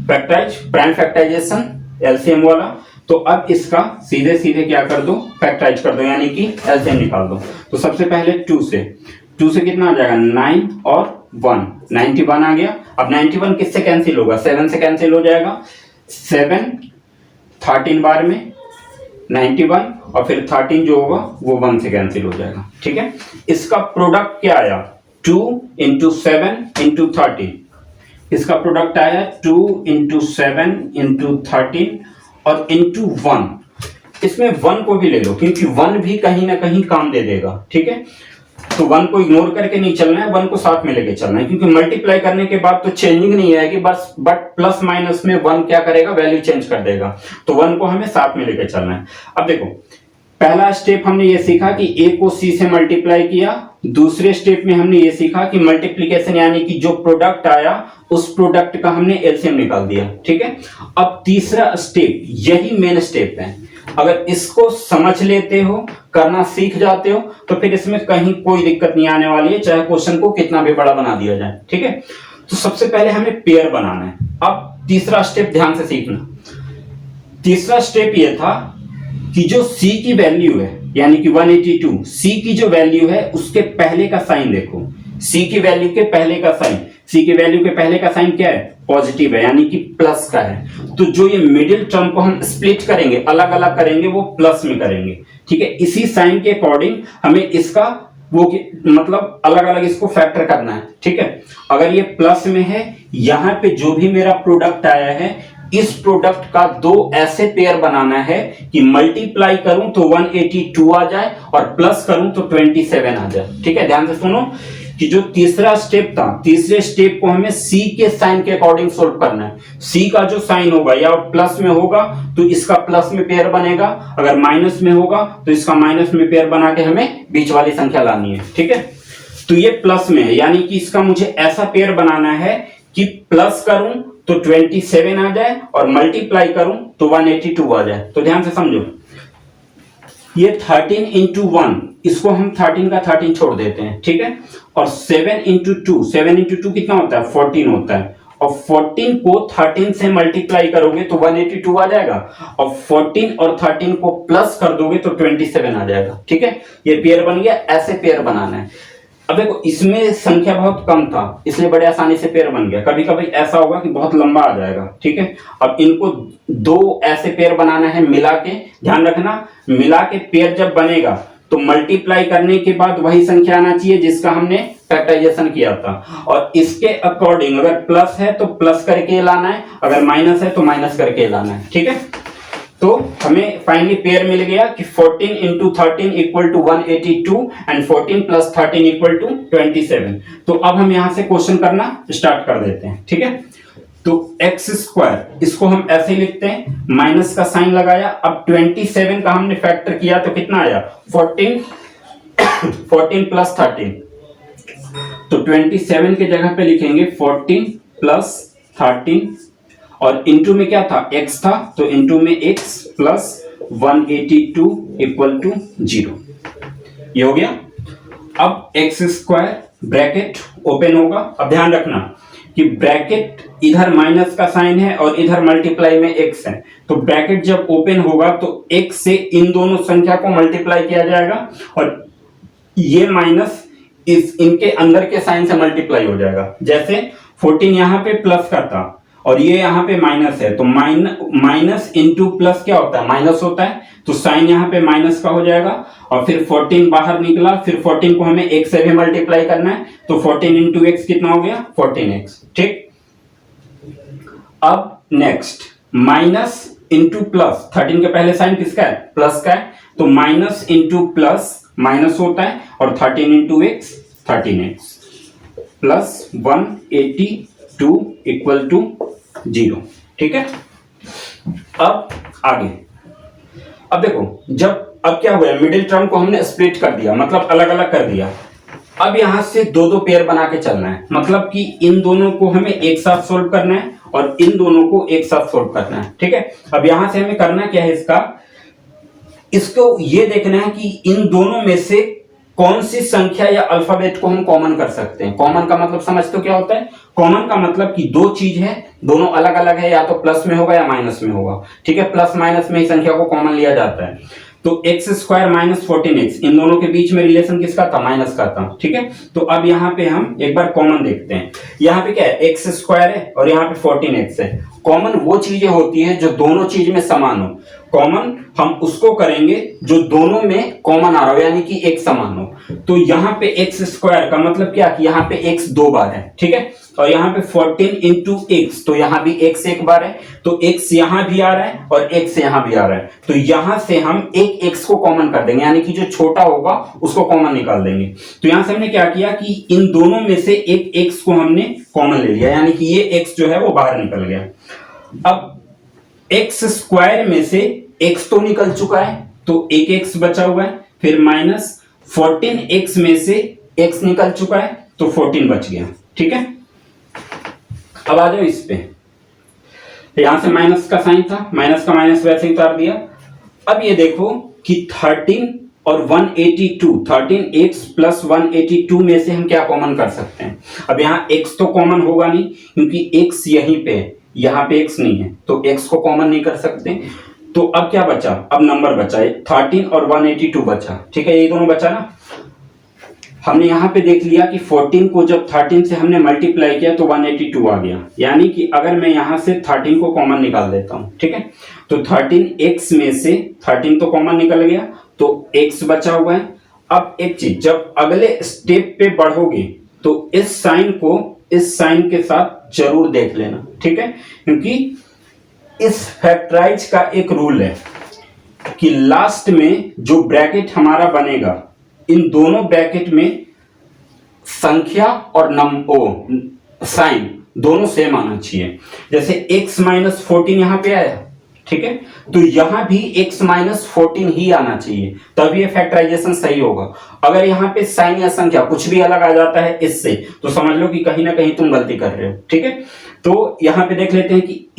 फैक्टराइज, प्राइम फैक्टराइजेशन, एलसीएम वाला। तो अब इसका सीधे सीधे क्या कर दो, फैक्टराइज कर दो, यानी कि एलसीएम निकाल दो। तो सबसे पहले 2 से कितना आ जाएगा 9 और 1, 91 आ गया। अब 91 किससे कैंसिल होगा, 7 से कैंसिल हो जाएगा। 7 13 बार में 91 और फिर 13 जो होगा वो 1 से कैंसिल हो जाएगा। ठीक है, इसका प्रोडक्ट क्या आया 2 × 7 × 13। इसका प्रोडक्ट आया 2 × 7 × 13 और इंटू 1। इसमें 1 को भी ले लो, क्योंकि 1 भी कहीं ना कहीं काम दे देगा। ठीक है, तो 1 को इग्नोर करके नहीं चलना है, 1 को साथ में लेके चलना है, क्योंकि मल्टीप्लाई करने के बाद तो चेंजिंग नहीं आएगी, बस बट प्लस माइनस में 1 क्या करेगा, वैल्यू चेंज कर देगा। तो 1 को हमें साथ में लेके चलना है। अब देखो, पहला स्टेप हमने ये सीखा कि a को c से मल्टीप्लाई किया। दूसरे स्टेप में हमने ये सीखा कि मल्टीप्लीकेशन, यानी कि जो प्रोडक्ट आया उस प्रोडक्ट का हमने एलसीएम निकाल दिया। ठीक है, अब तीसरा स्टेप, यही मेन स्टेप है। अगर इसको समझ लेते हो, करना सीख जाते हो, तो फिर इसमें कहीं कोई दिक्कत नहीं आने वाली है, चाहे क्वेश्चन को कितना भी बड़ा बना दिया जाए। ठीक है, तो सबसे पहले हमें पेयर बनाना है। अब तीसरा स्टेप ध्यान से सीखना। तीसरा स्टेप ये था कि जो c की वैल्यू है यानी कि 182, सी की जो वैल्यू है उसके पहले का साइन देखो, सी की वैल्यू के पहले का साइन, सी की वैल्यू के पहले का साइन क्या है, पॉजिटिव है, यानी कि प्लस का है। तो जो ये मिडिल टर्म को हम स्प्लिट करेंगे, अलग अलग करेंगे, वो प्लस में करेंगे, ठीक है। इसी साइन के अकॉर्डिंग हमें इसका वो मतलब अलग अलग इसको फैक्टर करना है, ठीक है। अगर ये प्लस में है, यहां पे जो भी मेरा प्रोडक्ट आया है, इस प्रोडक्ट का दो ऐसे पेयर बनाना है कि मल्टीप्लाई करूं तो 182 आ जाए और प्लस करूं तो 27 आ जाए, ठीक है। ध्यान से सुनो कि जो तीसरा स्टेप था, तीसरे स्टेप को हमें सी के साइन के अकॉर्डिंग सोल्व करना है। सी का जो साइन होगा या प्लस में होगा तो इसका प्लस में पेयर बनेगा, अगर माइनस में होगा तो इसका माइनस में पेयर बना के हमें बीच वाली संख्या लानी है, ठीक है। तो ये प्लस में है, यानी कि इसका मुझे ऐसा पेयर बनाना है कि प्लस करूं तो 27 आ जाए और मल्टीप्लाई करूं तो 182 आ जाए। तो ध्यान से समझो, ये 13 इंटू 1, इसको हम 13 का 13 छोड़ देते हैं, ठीक है। और 7 इंटू 2, 7 इंटू 2 कितना होता है, 14 होता है। और 14 को 13 से मल्टीप्लाई करोगे तो 182 आ जाएगा, और 14 और 13 को प्लस कर दोगे तो 27 आ जाएगा, ठीक है। ये पेयर बन गया, ऐसे पेयर बनाना है। अब देखो इसमें संख्या बहुत कम था इसलिए बड़े आसानी से पेयर बन गया, कभी कभी ऐसा होगा कि बहुत लंबा आ जाएगा, ठीक है। अब इनको दो ऐसे पेयर बनाना है मिला के, ध्यान रखना मिला के पेयर जब बनेगा तो मल्टीप्लाई करने के बाद वही संख्या आना चाहिए जिसका हमने फैक्टराइजेशन किया था, और इसके अकॉर्डिंग अगर प्लस है तो प्लस करके लाना है, अगर माइनस है तो माइनस करके लाना है, ठीक है। तो हमें फाइनली पेयर मिल गया कि 14 into 13 equal to 182 and 14 plus 13 equal to 27। तो अब हम यहां से क्वेश्चन करना स्टार्ट कर देते हैं, ठीक है। तो एक्स स्क्वायर, इसको हम ऐसे ही लिखते हैं, माइनस का साइन लगाया, अब 27 का हमने फैक्टर किया तो कितना आया 14 14 प्लस 13, तो 27 के जगह पे लिखेंगे 14 प्लस 13, और इंटू में क्या था, x था, तो इंटू में x प्लस 182 इक्वल टू 0। ये हो गया। अब एक्स स्क्वायर ब्रैकेट ओपन होगा। अब ध्यान रखना कि ब्रैकेट इधर माइनस का साइन है और इधर मल्टीप्लाई में x है, तो ब्रैकेट जब ओपन होगा तो x से इन दोनों संख्या को मल्टीप्लाई किया जाएगा और ये माइनस इस इनके अंदर के साइन से मल्टीप्लाई हो जाएगा। जैसे 14 यहां पे प्लस का था और ये यहां पे माइनस है, तो माइनस इंटू प्लस क्या होता है, माइनस होता है, तो साइन यहां पे माइनस का हो जाएगा। और फिर 14 बाहर निकला, फिर 14 को हमें x से भी मल्टीप्लाई करना है, तो 14 इंटू एक्स कितना हो गया 14x, ठीक। अब नेक्स्ट माइनस इंटू प्लस, 13 के पहले साइन किसका है, प्लस का है, तो माइनस इंटू प्लस माइनस होता है, और 13 into x 13x plus 182 equal to 0, ठीक है। अब आगे, अब देखो अब क्या हुआ, मिडिल टर्म को हमने स्प्लिट कर दिया, मतलब अलग अलग कर दिया। अब यहां से दो दो पेयर बना के चलना है, मतलब कि इन दोनों को हमें एक साथ सोल्व करना है और इन दोनों को एक साथ सोल्व करना है, ठीक है। अब यहां से हमें करना क्या है, इसको ये देखना है कि इन दोनों में से कौन सी संख्या या अल्फाबेट को हम कॉमन कर सकते हैं। कॉमन का मतलब समझते हो क्या होता है, कॉमन का मतलब कि दो चीज है, दोनों अलग अलग है, या तो प्लस में होगा या माइनस में होगा, ठीक है। प्लस माइनस में ही संख्या को कॉमन लिया जाता है। तो एक्स स्क्वायर माइनस 14x, इन दोनों के बीच में रिलेशन किसका था, माइनस का था, ठीक है। तो अब यहाँ पे हम एक बार कॉमन देखते हैं, यहाँ पे क्या है, एक्स स्क्वायर है और यहाँ पे 14x है। कॉमन वो चीजें होती है जो दोनों चीज में समान हो, कॉमन हम उसको करेंगे जो दोनों में कॉमन आ रहा हो, यानी कि एक समान हो। तो यहाँ पे एक्स स्क्वायर का मतलब क्या कि यहाँ पे x दो बार है, ठीक है। और यहाँ पे 14 इंटू एक्स, तो यहाँ भी x एक बार है, तो x यहाँ भी आ रहा है और x यहाँ भी आ रहा है, तो यहाँ से हम एक x को कॉमन कर देंगे, यानी कि जो छोटा होगा उसको कॉमन निकाल देंगे। तो यहाँ से हमने क्या किया कि इन दोनों में से एक x को हमने कॉमन ले लिया, यानी कि ये x जो है वो बाहर निकल गया। अब एक्स स्क्वायर में से x तो निकल चुका है, तो एक x बचा हुआ है, फिर माइनस 14x में से x निकल चुका है, तो 14 बच गया, ठीक है। अब आ जाओ इस पे, यहां से माइनस का साइन था, माइनस का माइनस वैसे ही उतार दिया। अब ये देखो कि 13 और 182, 13x प्लस 182 में से हम क्या कॉमन कर सकते हैं। अब यहाँ x तो कॉमन होगा नहीं, क्योंकि x यहीं पे है, यहाँ पे x नहीं है, तो x को कॉमन नहीं कर सकते। तो अब क्या बचा, अब नंबर बचा 13 और 182 बचा, ठीक है, ये दोनों बचा ना। हमने यहाँ पे देख लिया कि 14 को जब 13 से हमने मल्टीप्लाई किया तो 182 आ गया, यानी कि अगर मैं यहाँ से 13 को कॉमन निकाल देता हूँ, ठीक है, तो 13x में से 13 तो कॉमन निकल गया, तो x बचा हुआ है। अब एक चीज, जब अगले स्टेप पे बढ़ोगे तो इस साइन को इस साइन के साथ जरूर देख लेना, ठीक है, क्योंकि इस फैक्टराइज का एक रूल है कि लास्ट में जो ब्रैकेट हमारा बनेगा, इन दोनों ब्रैकेट में संख्या और साइन दोनों सेम आना चाहिए। जैसे x माइनस 14 यहां पे आया, ठीक है, तो यहां भी x माइनस 14 ही आना चाहिए, तब ये फैक्टराइजेशन सही होगा। अगर यहां पे साइन या संख्या कुछ भी अलग आ जाता है इससे, तो समझ लो कि कहीं ना कहीं तुम गलती कर रहे हो, ठीक है। तो यहां पे देख लेते हैं कि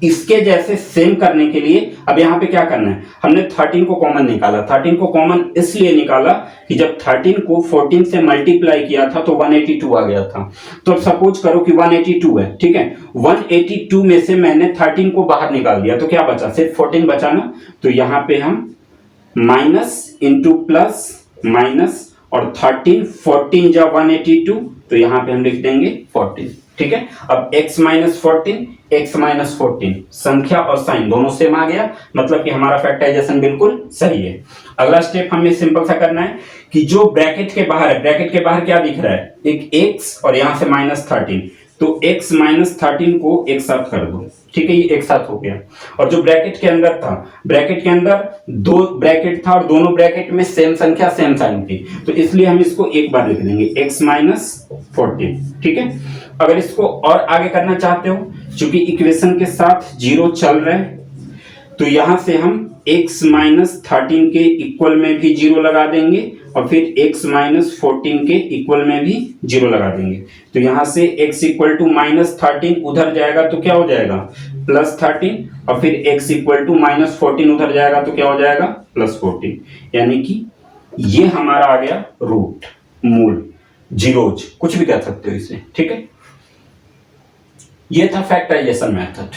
इसके जैसे सेम करने के लिए अब यहाँ पे क्या करना है, हमने 13 को कॉमन निकाला। 13 को कॉमन इसलिए निकाला कि जब 13 को 14 से मल्टीप्लाई किया था तो 182 आ गया था। तो अब सपोज करो कि 182 है, ठीक है, 182 में से मैंने 13 को बाहर निकाल दिया, तो क्या बचा, सिर्फ 14 बचा ना। तो यहाँ पे हम माइनस इंटू प्लस माइनस और 13 14 जा 182, तो यहाँ पे हम लिख देंगे 14, ठीक है। अब x माइनस 14 x माइनस 14 संख्या और साइन दोनों सेम आ गया, मतलब कि हमारा फैक्टराइजेशन बिल्कुल सही है। अगला स्टेप हमें सिंपल सा करना है कि जो ब्रैकेट के बाहर है, ब्रैकेट के बाहर क्या दिख रहा है, एक x और यहां से माइनस 13, तो x माइनस 13 को एक साथ कर दो, ठीक है, ये एक साथ हो गया। और जो ब्रैकेट के अंदर था, ब्रैकेट के अंदर दो ब्रैकेट था और दोनों ब्रैकेट में सेम संख्या सेम साइन थी, तो इसलिए हम इसको एक बार लिख देंगे x माइनस 14, ठीक है। अगर इसको और आगे करना चाहते हो, चूंकि इक्वेशन के साथ जीरो चल रहा है, तो यहां से हम x माइनस 13 के इक्वल में भी जीरो लगा देंगे और फिर x माइनस 14 के इक्वल में भी जीरो लगा देंगे। तो यहां से x इक्वल टू माइनस 13 उधर जाएगा तो क्या हो जाएगा, प्लस 13, और फिर x इक्वल टू माइनस 14 उधर जाएगा तो क्या हो जाएगा, प्लस 14, यानी कि ये हमारा आ गया रूट, मूल, जीरोज, कुछ भी कह सकते हो इसे, ठीक है। ये था फैक्टराइजेशन मेथड।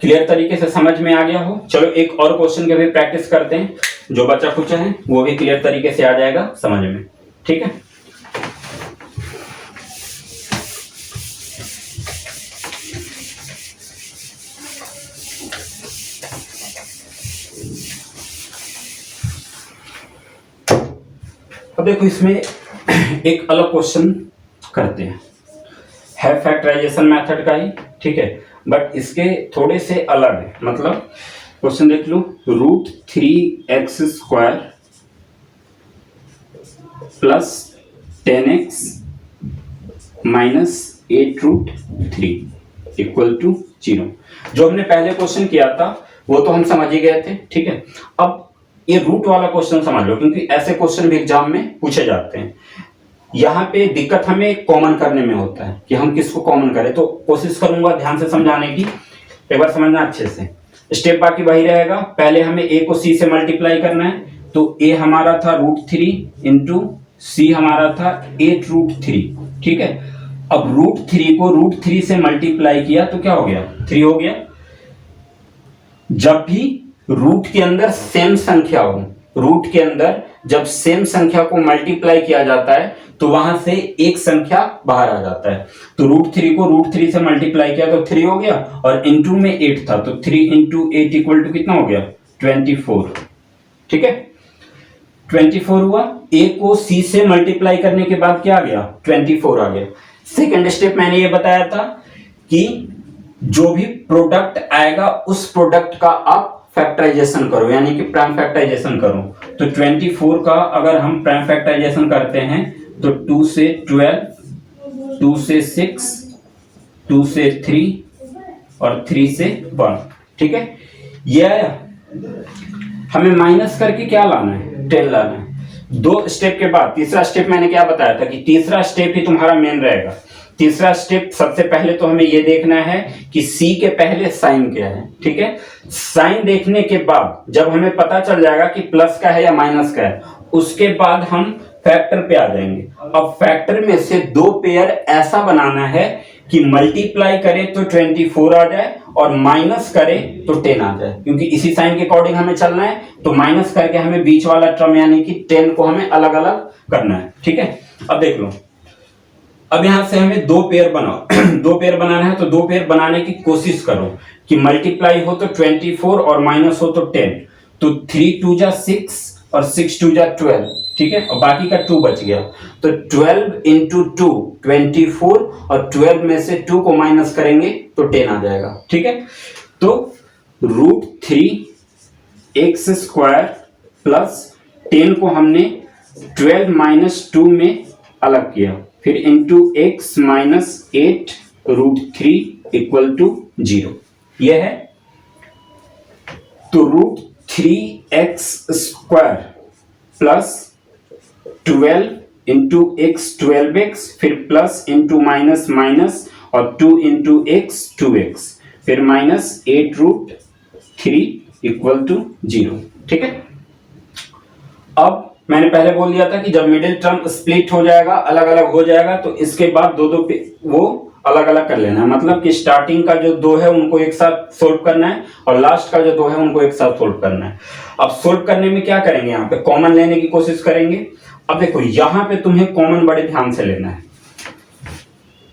क्लियर तरीके से समझ में आ गया हो। चलो एक और क्वेश्चन के भी प्रैक्टिस करते हैं, जो बचा कुछ है वो भी क्लियर तरीके से आ जाएगा समझ में, ठीक है। अब देखो इसमें एक अलग क्वेश्चन करते हैं, है फैक्टराइजेशन मेथड का ही, ठीक है, बट इसके थोड़े से अलग है। मतलब क्वेश्चन देख लो, root 3x square plus 10x minus 8 root 3 equal to 0। जो हमने पहले क्वेश्चन किया था वो तो हम समझ ही गए थे, ठीक है। अब ये रूट वाला क्वेश्चन समझ लो, क्योंकि ऐसे क्वेश्चन भी एग्जाम में पूछे जाते हैं। यहाँ पे दिक्कत हमें कॉमन करने में होता है कि हम किसको कॉमन करें, तो कोशिश करूंगा ध्यान से समझाने की, एक बार समझना अच्छे से। स्टेप बाकी वही रहेगा, पहले हमें a को c से मल्टीप्लाई करना है, तो a हमारा था रूट 3 इंटू c हमारा था 8 रूट 3, ठीक है। अब रूट 3 को रूट 3 से मल्टीप्लाई किया तो क्या हो गया, 3 हो गया। जब भी रूट के अंदर सेम संख्या हो, रूट के अंदर जब सेम संख्या को मल्टीप्लाई किया जाता है तो वहां से एक संख्या बाहर आ जाता है। तो रूट 3 को रूट 3 से मल्टीप्लाई किया तो 3 हो गया, और इंटू में 8 था तो 3 इंटू 8 इक्वल टू कितना हो गया, 24, ठीक है। 24 हुआ। a को c से मल्टीप्लाई करने के बाद क्या आ गया, 24 आ गया। सेकेंड स्टेप मैंने ये बताया था कि जो भी प्रोडक्ट आएगा उस प्रोडक्ट का आप फैक्टराइजेशन करो, यानी कि प्राइम फैक्टराइजेशन करो। तो 24 का अगर हम प्राइम फैक्टराइजेशन करते हैं तो 2 से 12, 2 से 6, 2 से 3 और 3 से 1, ठीक है। ये आया। हमें माइनस करके क्या लाना है, 10 लाना है। दो स्टेप के बाद तीसरा स्टेप मैंने क्या बताया था कि तीसरा स्टेप ही तुम्हारा मेन रहेगा। तीसरा स्टेप सबसे पहले तो हमें यह देखना है कि c के पहले साइन क्या है, ठीक है। साइन देखने के बाद जब हमें पता चल जाएगा कि प्लस का है या माइनस का है, उसके बाद हम फैक्टर पे आ जाएंगे। अब फैक्टर में से दो पेयर ऐसा बनाना है कि मल्टीप्लाई करे तो 24 आ जाए और माइनस करे तो 10 आ जाए, क्योंकि इसी साइन के अकॉर्डिंग हमें चलना है। तो माइनस करके हमें बीच वाला टर्म यानी कि 10 को हमें अलग अलग करना है। ठीक है, अब देख लो, अब यहां से हमें दो पेयर बनाओ दो पेयर बनाना है, तो दो पेयर बनाने की कोशिश करो कि मल्टीप्लाई हो तो 24 और माइनस हो तो 10। तो 3 2 जा 6 और 6 2 जा 12। ठीक है, और बाकी का 2 बच गया। तो 12 इंटू 2 24 और 12 में से 2 को माइनस करेंगे तो 10 आ जाएगा। ठीक है, तो √3x² प्लस 10 को हमने 12 माइनस 2 में अलग किया, फिर into x minus 8 √3 equal to 0। यह है, तो √3x² plus 12 into x 12x, फिर प्लस इंटू माइनस माइनस और 2 इंटू x 2x, फिर माइनस 8√3 इक्वल टू 0। ठीक है, अब मैंने पहले बोल दिया था कि जब मिडिल टर्म स्प्लिट हो जाएगा, अलग अलग हो जाएगा, तो इसके बाद दो दो वो अलग अलग कर लेना है। मतलब कि स्टार्टिंग का जो 2 है उनको एक साथ सोल्व करना है और लास्ट का जो 2 है उनको एक साथ सोल्व करना है। अब सोल्व करने में क्या करेंगे, यहाँ पे कॉमन लेने की कोशिश करेंगे। अब देखो, यहाँ पे तुम्हें कॉमन बड़े ध्यान से लेना है।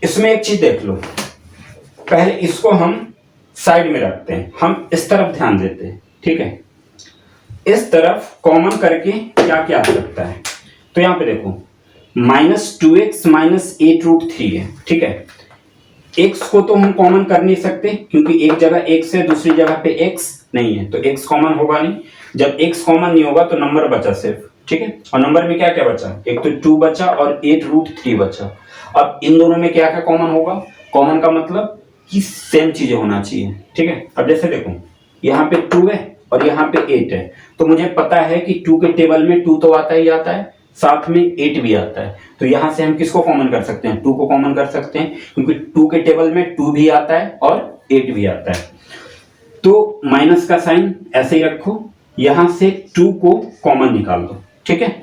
इसमें एक चीज देख लो, पहले इसको हम साइड में रखते हैं, हम इस तरफ ध्यान देते हैं। ठीक है, इस तरफ कॉमन करके क्या क्या आ सकता है, तो यहां पे देखो -2x माइनस 8√3 है। ठीक है, x को तो हम कॉमन कर नहीं सकते क्योंकि एक जगह x है, दूसरी जगह पे x नहीं है, तो x कॉमन होगा नहीं। जब x कॉमन नहीं होगा तो नंबर बचा सिर्फ। ठीक है, और नंबर में क्या क्या बचा, एक तो 2 बचा और 8√3 बचा। अब इन दोनों में क्या क्या कॉमन होगा, कॉमन का मतलब कि सेम चीजें होना चाहिए। ठीक है, अब जैसे देखो, यहाँ पे 2 है और यहाँ पे 8 है, तो मुझे पता है कि 2 के टेबल में 2 तो आता ही आता है, साथ में 8 भी आता है। तो यहां से हम किसको कॉमन कर सकते हैं, 2 को कॉमन कर सकते हैं, क्योंकि 2 के टेबल में 2 भी आता है और 8 भी आता है। तो माइनस का साइन ऐसे ही रखो, यहां से 2 को कॉमन निकाल दो। ठीक है,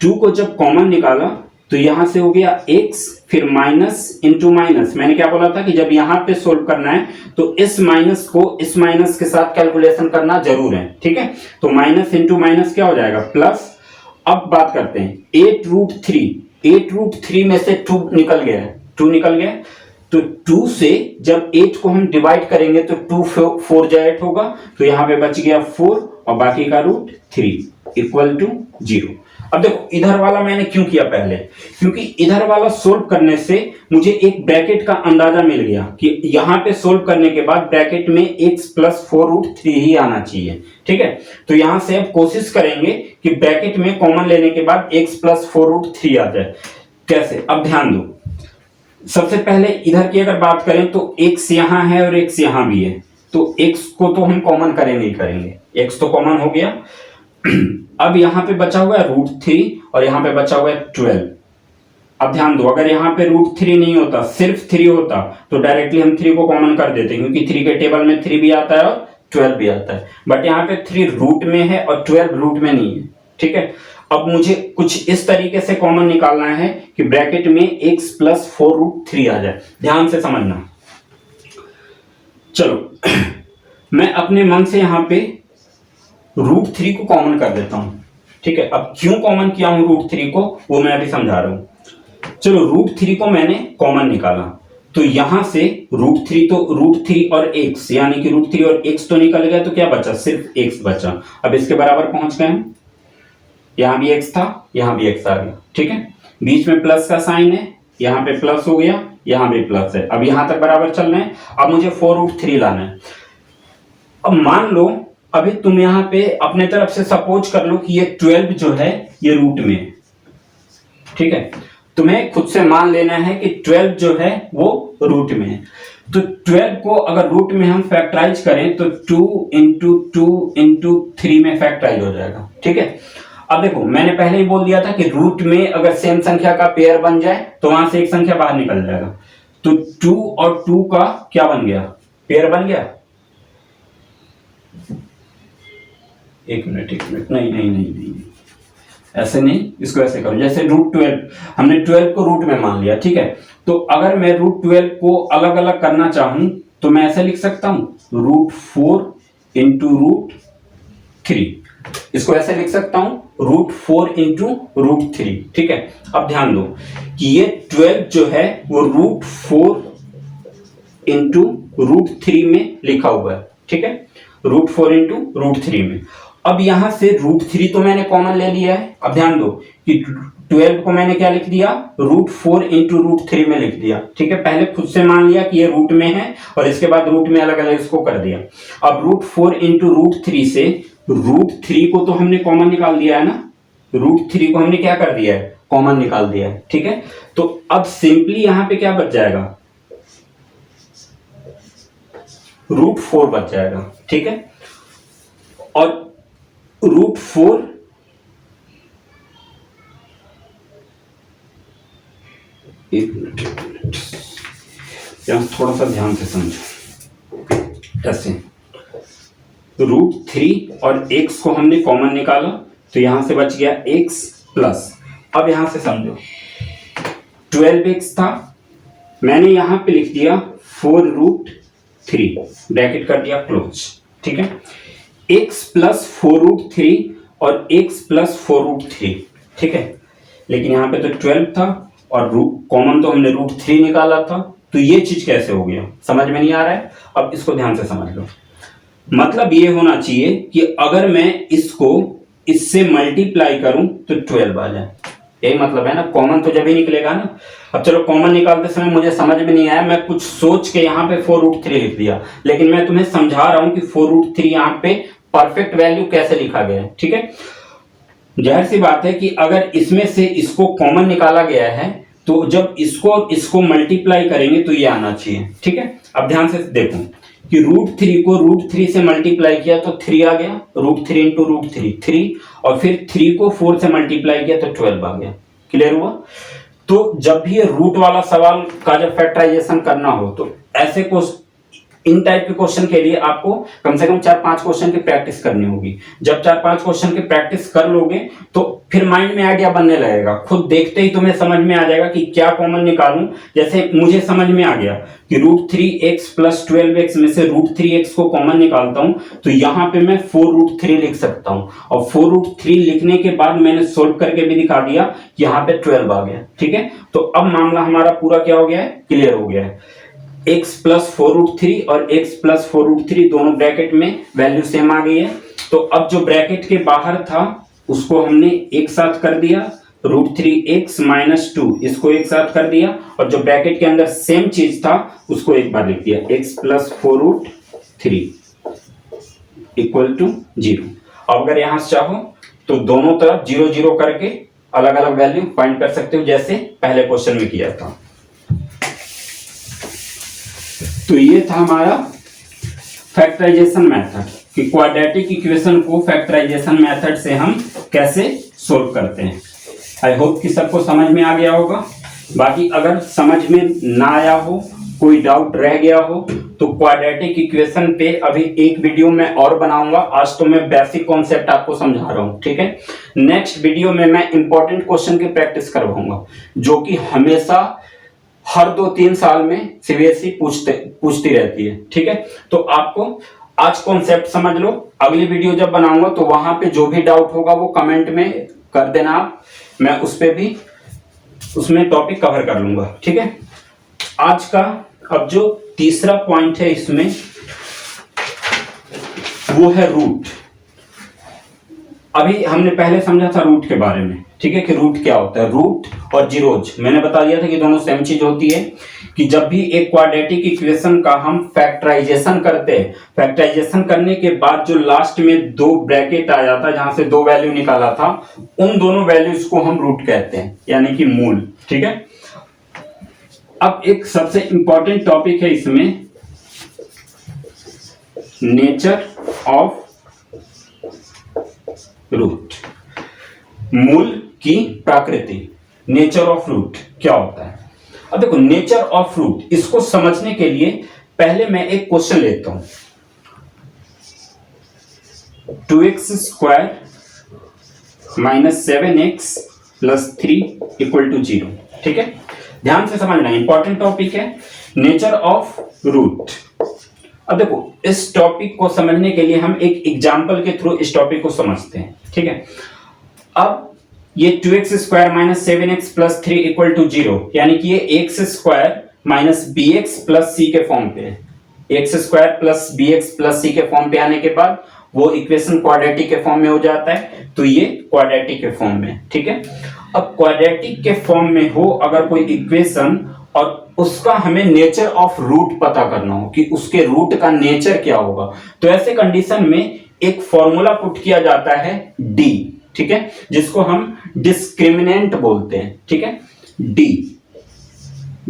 2 को जब कॉमन निकाला तो यहां से हो गया x, फिर माइनस इंटू माइनस। मैंने क्या बोला था कि जब यहां पे सोल्व करना है तो इस माइनस को इस माइनस के साथ कैलकुलेशन करना जरूर है। ठीक है, तो माइनस इंटू माइनस क्या हो जाएगा, प्लस। अब बात करते हैं 8√3 में से 2 निकल गया है, 2 निकल गया, तो 2 से जब 8 को हम डिवाइड करेंगे तो 2 4 जा 8 होगा, तो यहां पे बच गया 4 और बाकी का √3 इक्वल टू 0। अब देखो, इधर वाला मैंने क्यों किया पहले, क्योंकि इधर वाला सोल्व करने से मुझे एक ब्रैकेट का अंदाजा मिल गया कि यहां पे सोल्व करने के बाद ब्रैकेट में x प्लस 4√3 ही आना चाहिए। ठीक है, तो यहां से अब कोशिश करेंगे कि ब्रैकेट में कॉमन लेने के बाद x प्लस 4√3 आ जाए। कैसे, अब ध्यान दो, सबसे पहले इधर की अगर बात करें तो x यहां है और x यहां भी है, तो x को तो हम कॉमन करेंगे ही करेंगे, x तो कॉमन हो गया। अब यहां पे बचा हुआ है √3 और यहां पे बचा हुआ है 12। अब ध्यान दो, अगर यहां पे √3 नहीं होता, सिर्फ 3 होता, तो डायरेक्टली हम 3 को कॉमन कर देते, क्योंकि 3 के टेबल में 3 भी आता है और 12 भी आता है। बट यहाँ पे 3 रूट में है और 12 रूट में नहीं है। ठीक है, अब मुझे कुछ इस तरीके से कॉमन निकालना है कि ब्रैकेट में x प्लस 4√3 आ जाए। ध्यान से समझना। चलो मैं अपने मन से यहां पे √3 को कॉमन कर देता हूं। ठीक है, अब क्यों कॉमन किया हूं √3 को वो मैं अभी समझा रहा हूं। चलो, √3 को मैंने कॉमन निकाला, तो यहां से √3 तो √3 और x, यानी कि √3 और x तो निकल गया, तो क्या बचा, सिर्फ x बचा। अब इसके बराबर पहुंच गए हम, यहां भी x था, यहां भी x आ गया। ठीक है, बीच में प्लस का साइन है, यहां पे प्लस हो गया, यहां भी प्लस है। अब यहां तक बराबर चल रहे हैं। अब मुझे 4√3 लाना है। अब मान लो, अभी तुम यहां पे अपने तरफ से सपोज कर लो कि ये 12 जो है ये रूट में है। ठीक है, तुम्हें खुद से मान लेना है कि 12 जो है वो रूट में है। तो 12 को अगर रूट में हम फैक्टराइज करें तो 2 इंटू 2 इंटू 3 में फैक्टराइज हो जाएगा। ठीक है, अब देखो, मैंने पहले ही बोल दिया था कि रूट में अगर सेम संख्या का पेयर बन जाए तो वहां से एक संख्या बाहर निकल जाएगा। तो 2 और 2 का क्या बन गया, पेयर बन गया। एक मिनट, नहीं, ऐसे नहीं, इसको ऐसे करो, जैसे √12 हमने 12 को रूट में मान लिया, ठीक है। तो अगर मैं √12 को अलग अलग करना चाहूं तो मैं ऐसे लिख सकता हूं √4 इंटू √3, इसको ऐसे लिख सकता हूं √4 इंटू √3, ठीक है। अब ध्यान दो कि ये 12 जो है वो √4 इंटू √3 में लिखा हुआ है, ठीक है, √4 इंटू √3 में। अब यहां से √3 तो मैंने कॉमन ले लिया है। अब ध्यान दो कि 12 को मैंने क्या लिख दिया, √4 इंटू √3 में लिख दिया, ठीक है। पहले खुद से मान लिया कि ये रूट में है और इसके बाद रूट में अलग अलग इसको कर दिया। अब √4 इंटू √3 से √3 को तो हमने कॉमन निकाल दिया है ना, √3 को हमने क्या कर दिया है, कॉमन निकाल दिया है, ठीक है। तो अब सिंपली यहां पे क्या बच जाएगा, √4 बच जाएगा, ठीक है। और √4 एक मिनट यहां थोड़ा सा ध्यान से समझो। ऐसे √3 और x को हमने कॉमन निकाला तो यहां से बच गया x प्लस, अब यहां से समझो 12x था, मैंने यहां पे लिख दिया 4√3 ब्रैकेट कर दिया क्लोज, ठीक है। x प्लस 4√3 और x प्लस 4√3, ठीक है। लेकिन यहां पे तो 12 था और कॉमन तो हमने √3 निकाला था, तो ये चीज कैसे हो गया, समझ में नहीं आ रहा है। अब इसको ध्यान से समझ लो, मतलब ये होना चाहिए कि अगर मैं इसको इससे मल्टीप्लाई करूं तो 12 आ जाए, यही मतलब है ना। कॉमन तो जब ही निकलेगा ना। अब चलो कॉमन निकालते समय मुझे समझ में नहीं आया, मैं कुछ सोच के यहाँ पे 4√3 लिख दिया, लेकिन मैं तुम्हें समझा रहा हूं कि 4√3 यहाँ पे परफेक्ट वैल्यू कैसे लिखा गया है, ठीक है। जाहिर सी बात है कि अगर इसमें से इसको कॉमन निकाला गया है तो जब इसको मल्टीप्लाई करेंगे तो ये आना चाहिए, ठीक है। अब ध्यान से देखो कि √3 को √3 से मल्टीप्लाई किया तो 3 आ गया, √3 इंटू √3 3, और फिर 3 को 4 से मल्टीप्लाई किया तो 12 आ गया। क्लियर हुआ। तो जब भी ये रूट वाला सवाल का जब फैक्टराइजेशन करना हो तो ऐसे इन टाइप के क्वेश्चन के लिए आपको कम से कम 4-5 क्वेश्चन की प्रैक्टिस करनी होगी। जब 4-5 क्वेश्चन की प्रैक्टिस कर लोगे तो फिर माइंड में आइडिया बनने लगेगा, खुद देखते ही तुम्हें समझ में आ जाएगा कि क्या कॉमन निकालूं। जैसे मुझे समझ में आ गया कि √3x प्लस 12x में से √3x को कॉमन निकालता हूं तो यहां पे मैं 4√3 लिख सकता हूं, और 4√3 लिखने के बाद मैंने सोल्व करके भी दिखा दिया कि यहां पे 12 आ गया, ठीक है। तो अब मामला हमारा पूरा क्या हो गया है, क्लियर हो गया है। x प्लस 4√3 और x प्लस 4√3 दोनों ब्रैकेट में वैल्यू सेम आ गई है। तो अब जो ब्रैकेट के बाहर था उसको हमने एक साथ कर दिया, √3x माइनस 2 इसको एक साथ कर दिया, और जो ब्रैकेट के अंदर सेम चीज था उसको एक बार लिख दिया, x प्लस 4√3 इक्वल टू 0। अब अगर यहां से चाहो तो दोनों तरफ 0 0 करके अलग अलग वैल्यू फाइंड कर सकते हो, जैसे पहले क्वेश्चन में किया था। तो ये था हमारा फैक्टराइजेशन मेथड कि क्वाड्रेटिक इक्वेशन को फैक्टराइजेशन मेथड से हम कैसे सोल्व करते हैं। आई होप कि सबको समझ में आ गया होगा। बाकी अगर समझ में ना आया हो, कोई डाउट रह गया हो तो क्वाड्रेटिक इक्वेशन पे अभी एक वीडियो मैं और बनाऊंगा। आज तो मैं बेसिक कॉन्सेप्ट आपको समझा रहा हूं, ठीक है। नेक्स्ट वीडियो में मैं इंपॉर्टेंट क्वेश्चन की प्रैक्टिस करवाऊंगा जो कि हमेशा हर 2-3 साल में सीबीएसई पूछती रहती है, ठीक है। तो आपको आज कॉन्सेप्ट समझ लो, अगली वीडियो जब बनाऊंगा तो वहां पे जो भी डाउट होगा वो कमेंट में कर देना आप, मैं उस पे भी उसमें टॉपिक कवर कर लूंगा, ठीक है। आज का अब जो तीसरा पॉइंट है इसमें वो है रूट। अभी हमने पहले समझा था रूट के बारे में, ठीक है, कि रूट क्या होता है। रूट और जीरोज मैंने बता दिया था कि दोनों सेम चीज होती है, कि जब भी एक क्वाड्रेटिक इक्वेशन का हम फैक्टराइजेशन करते हैं, फैक्टराइजेशन करने के बाद जो लास्ट में 2 ब्रैकेट आ जाता है जहां से 2 वैल्यू निकाला था, उन दोनों वैल्यूज को हम रूट कहते हैं, यानी कि मूल, ठीक है। अब एक सबसे इंपॉर्टेंट टॉपिक है इसमें, नेचर ऑफ रूट, मूल की प्रकृति। नेचर ऑफ रूट क्या होता है। अब देखो नेचर ऑफ रूट, इसको समझने के लिए पहले मैं एक क्वेश्चन लेता हूं। 2x² -7x + 3 = 0। ठीक है, ध्यान से समझना, इंपॉर्टेंट टॉपिक है, नेचर ऑफ रूट। अब देखो, इस टॉपिक को समझने के लिए हम एक एग्जाम्पल के थ्रू इस टॉपिक को समझते हैं। ठीक है, अब ये 2x² - 7x + 3 = 0, यानी कि ये x² - bx + c के फॉर्म पे है। x² + bx + c के फॉर्म पे आने के बाद वो इक्वेशन क्वाड्रेटिक के फॉर्म में हो जाता है, तो ये क्वाड्रेटिक के फॉर्म में। ठीक है, अब क्वाड्रेटिक के फॉर्म में हो अगर कोई इक्वेशन और उसका हमें नेचर ऑफ रूट पता करना हो कि उसके रूट का नेचर क्या होगा, तो ऐसे कंडीशन में एक फॉर्मूला पुट किया जाता है d। ठीक है, जिसको हम डिस्क्रिमिनेंट बोलते हैं। ठीक है,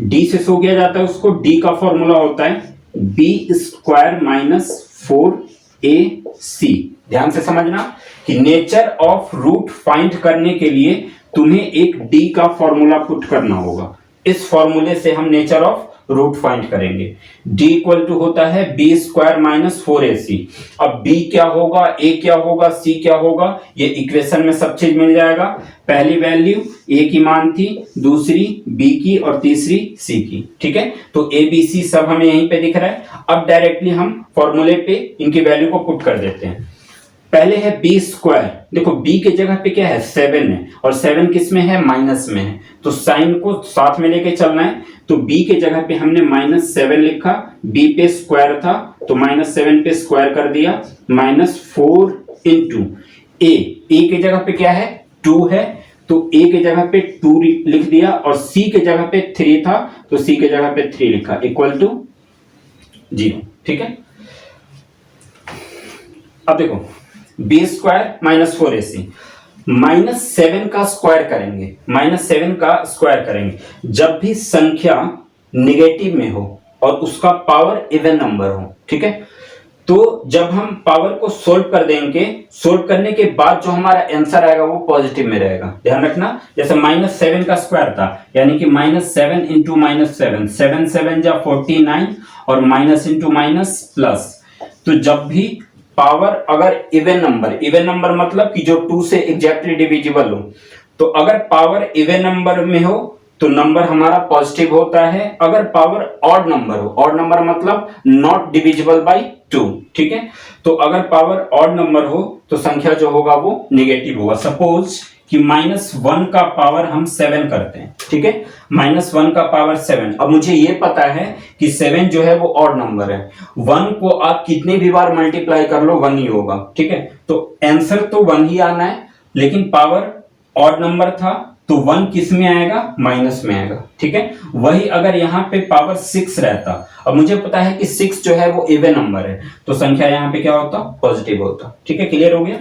d से शो किया जाता है उसको। d का फॉर्मूला होता है b² - 4ac। ध्यान से समझना कि नेचर ऑफ रूट फाइंड करने के लिए तुम्हें एक d का फॉर्मूला पुट करना होगा। इस फॉर्मूले से हम नेचर ऑफ रूट फाइंड करेंगे। d = होता है b² - 4ac। अब b क्या होगा, a क्या होगा, c क्या होगा, ये इक्वेशन में सब चीज मिल जाएगा। पहली वैल्यू a की मान थी, दूसरी b की और तीसरी c की। ठीक है, तो a b c सब हमें यहीं पे दिख रहा है। अब डायरेक्टली हम फॉर्मूले पे इनकी वैल्यू को पुट कर देते हैं। पहले है b²। देखो b के जगह पे क्या है, 7 है, और 7 किस में है, माइनस में है, तो साइन को साथ में लेके चलना है। तो b के जगह पे हमने -7 लिखा, b पे स्क्वायर था तो -7 पे स्क्वायर कर दिया, -4 × a के जगह पे क्या है, 2 है, तो a के जगह पे 2 लिख दिया, और c के जगह पे 3 था तो c के जगह पे 3 लिखा, = 0। ठीक है, अब देखो b² - 4ac, -7 का स्क्वायर करेंगे, -7 का स्क्वायर करेंगे जब भी संख्या नेगेटिव में हो और उसका पावर इवन नंबर हो। ठीक है, तो जब हम पावर को सोल्व कर देंगे, सोल्व करने के बाद जो हमारा आंसर आएगा वो पॉजिटिव में रहेगा। ध्यान रखना, जैसे -7 का स्क्वायर था, यानी कि -7 × -7, 7 7 जा 49, और माइनस इंटू माइनस प्लस। तो जब भी पावर अगर इवन नंबर मतलब कि जो 2 से एग्जैक्टली डिविजिबल हो, तो अगर पावर इवन नंबर में हो तो नंबर हमारा पॉजिटिव होता है। अगर पावर ऑड नंबर हो, ऑड नंबर मतलब नॉट डिविजिबल बाय 2, ठीक है, तो अगर पावर ऑड नंबर हो तो संख्या जो होगा वो नेगेटिव होगा। सपोज कि -1 का पावर हम 7 करते हैं, ठीक है, -1 का पावर 7। अब मुझे ये पता है कि 7 जो है वो ऑड नंबर है, 1 को आप कितनी भी बार मल्टीप्लाई कर लो 1 ही होगा, ठीक है, तो आंसर तो 1 ही आना है, लेकिन पावर ऑड नंबर था तो 1 किस में आएगा, माइनस में आएगा, ठीक है। वही अगर यहाँ पे पावर 6 रहता, अब मुझे पता है कि 6 जो है वो इवन नंबर है, तो संख्या यहाँ पे क्या होता, पॉजिटिव होता, ठीक है, क्लियर हो गया।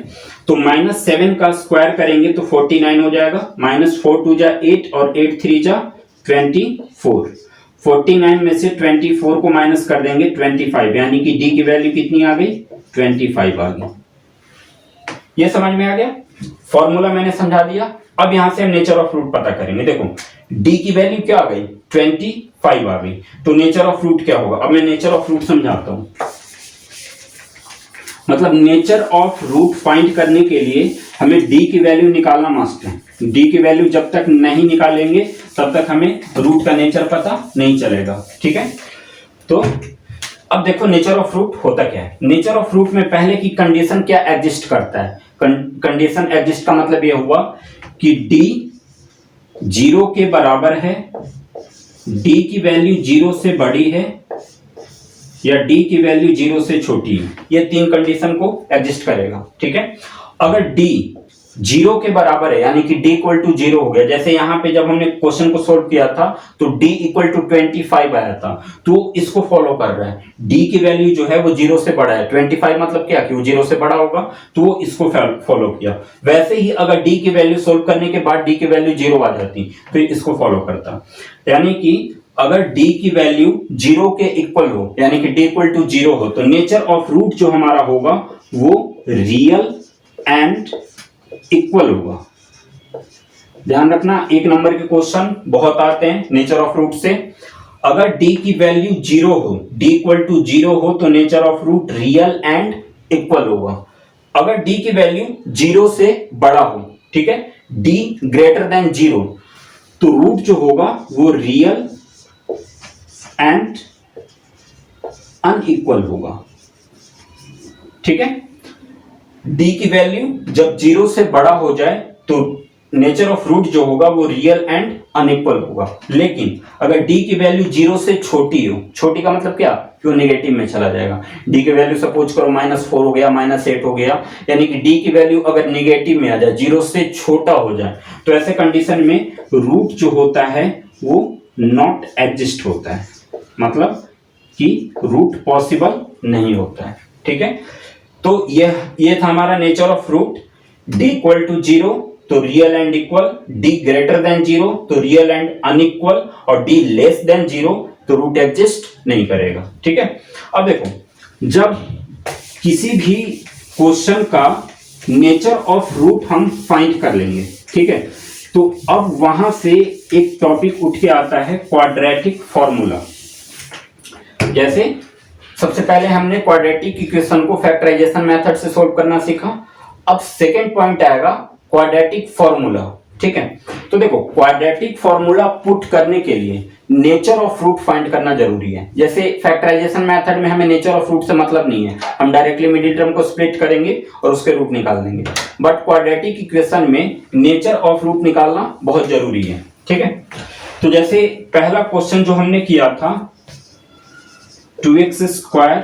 तो -7 का स्क्वायर करेंगे तो 49 हो जाएगा, -4 2 जा 8 और 8 3 जा 24। 49 में से 24 को माइनस कर देंगे 25, यानी कि डी की वैल्यू कितनी आ गई, 25 आ गई। ये समझ में आ गया, फॉर्मूला मैंने समझा दिया। अब यहां से हम नेचर ऑफ रूट पता करेंगे। देखो d की वैल्यू क्या आ गई, 25 आ गई, तो नेचर ऑफ रूट क्या होगा। अब मैं नेचर ऑफ रूट समझाता हूं, मतलब नेचर ऑफ रूट फाइंड करने के लिए हमें d की वैल्यू निकालना मस्ट है। d की वैल्यू जब तक नहीं निकालेंगे तब तक हमें रूट का नेचर पता नहीं चलेगा, ठीक है। तो अब देखो नेचर ऑफ रूट होता क्या है। नेचर ऑफ रूट में पहले की कंडीशन क्या एग्जिस्ट करता है। कंडीशन एग्जिस्ट का मतलब यह हुआ कि d 0 के बराबर है, d की वैल्यू 0 से बड़ी है, या d की वैल्यू 0 से छोटी है। ये तीन कंडीशन को एग्जिस्ट करेगा, ठीक है। अगर d 0 के बराबर है, यानी कि d = 0 हो गया, जैसे यहां पे जब हमने क्वेश्चन को सोल्व किया था तो d = 25 आया था, तो इसको फॉलो कर रहा है। d की वैल्यू जो है वो 0 से बड़ा है, 25 मतलब क्या कि वो 0 से बड़ा होगा, तो वो इसको फॉलो किया। वैसे ही अगर d की वैल्यू सोल्व करने के बाद d की वैल्यू 0 आ जाती तो इसको फॉलो करता। यानी कि अगर d की वैल्यू 0 के इक्वल हो, यानी कि d = 0 हो, तो नेचर ऑफ रूट जो हमारा होगा वो रियल एंड इक्वल होगा। ध्यान रखना, एक नंबर के क्वेश्चन बहुत आते हैं नेचर ऑफ रूट से। अगर d की वैल्यू 0 हो, d = 0 हो, तो nature of root real and equal होगा। अगर d की वैल्यू 0 से बड़ा हो, ठीक है, d ग्रेटर देन 0, तो रूट जो होगा वो रियल एंड अनइक्वल होगा। ठीक है, d की वैल्यू जब 0 से बड़ा हो जाए तो नेचर ऑफ रूट जो होगा वो रियल एंड अनइक्वल होगा। लेकिन अगर d की वैल्यू 0 से छोटी हो, छोटी का मतलब क्या, कि वो नेगेटिव में चला जाएगा। d की वैल्यू सपोज करो -4 हो गया, -8 हो गया, यानी कि d की वैल्यू अगर नेगेटिव में आ जाए, 0 से छोटा हो जाए, तो ऐसे कंडीशन में रूट जो होता है वो नॉट एग्जिस्ट होता है, मतलब कि रूट पॉसिबल नहीं होता है। ठीक है, तो ये था हमारा nature of root. d equal to 0 तो real and equal, d greater than 0 तो रियल एंड अनइक्वल, और d लेस देन 0 तो रूट एग्जिस्ट नहीं करेगा। ठीक है, अब देखो, जब किसी भी क्वेश्चन का नेचर ऑफ रूट हम फाइंड कर लेंगे, ठीक है, तो अब वहां से एक टॉपिक उठ के आता है क्वाड्रेटिक फॉर्मूला। जैसे सबसे पहले हमने क्वाड्रेटिक इक्वेशन को फैक्टराइजेशन मेथड से सॉल्व करना सीखा, अब सेकेंड पॉइंट आएगा क्वाड्रेटिक फॉर्मूला। ठीक है, तो देखो, क्वाड्रेटिक फॉर्मूला पुट करने के लिए नेचर ऑफ रूट फाइंड करना जरूरी है। जैसे फैक्टराइजेशन मेथड में हमें नेचर ऑफ रूट से मतलब नहीं है, हम डायरेक्टली मिडिल टर्म को स्प्लिट करेंगे और उसके रूट निकाल देंगे, बट क्वाड्रेटिक इक्वेशन में नेचर ऑफ रूट निकालना बहुत जरूरी है। ठीक है, तो जैसे पहला क्वेश्चन जो हमने किया था 2x square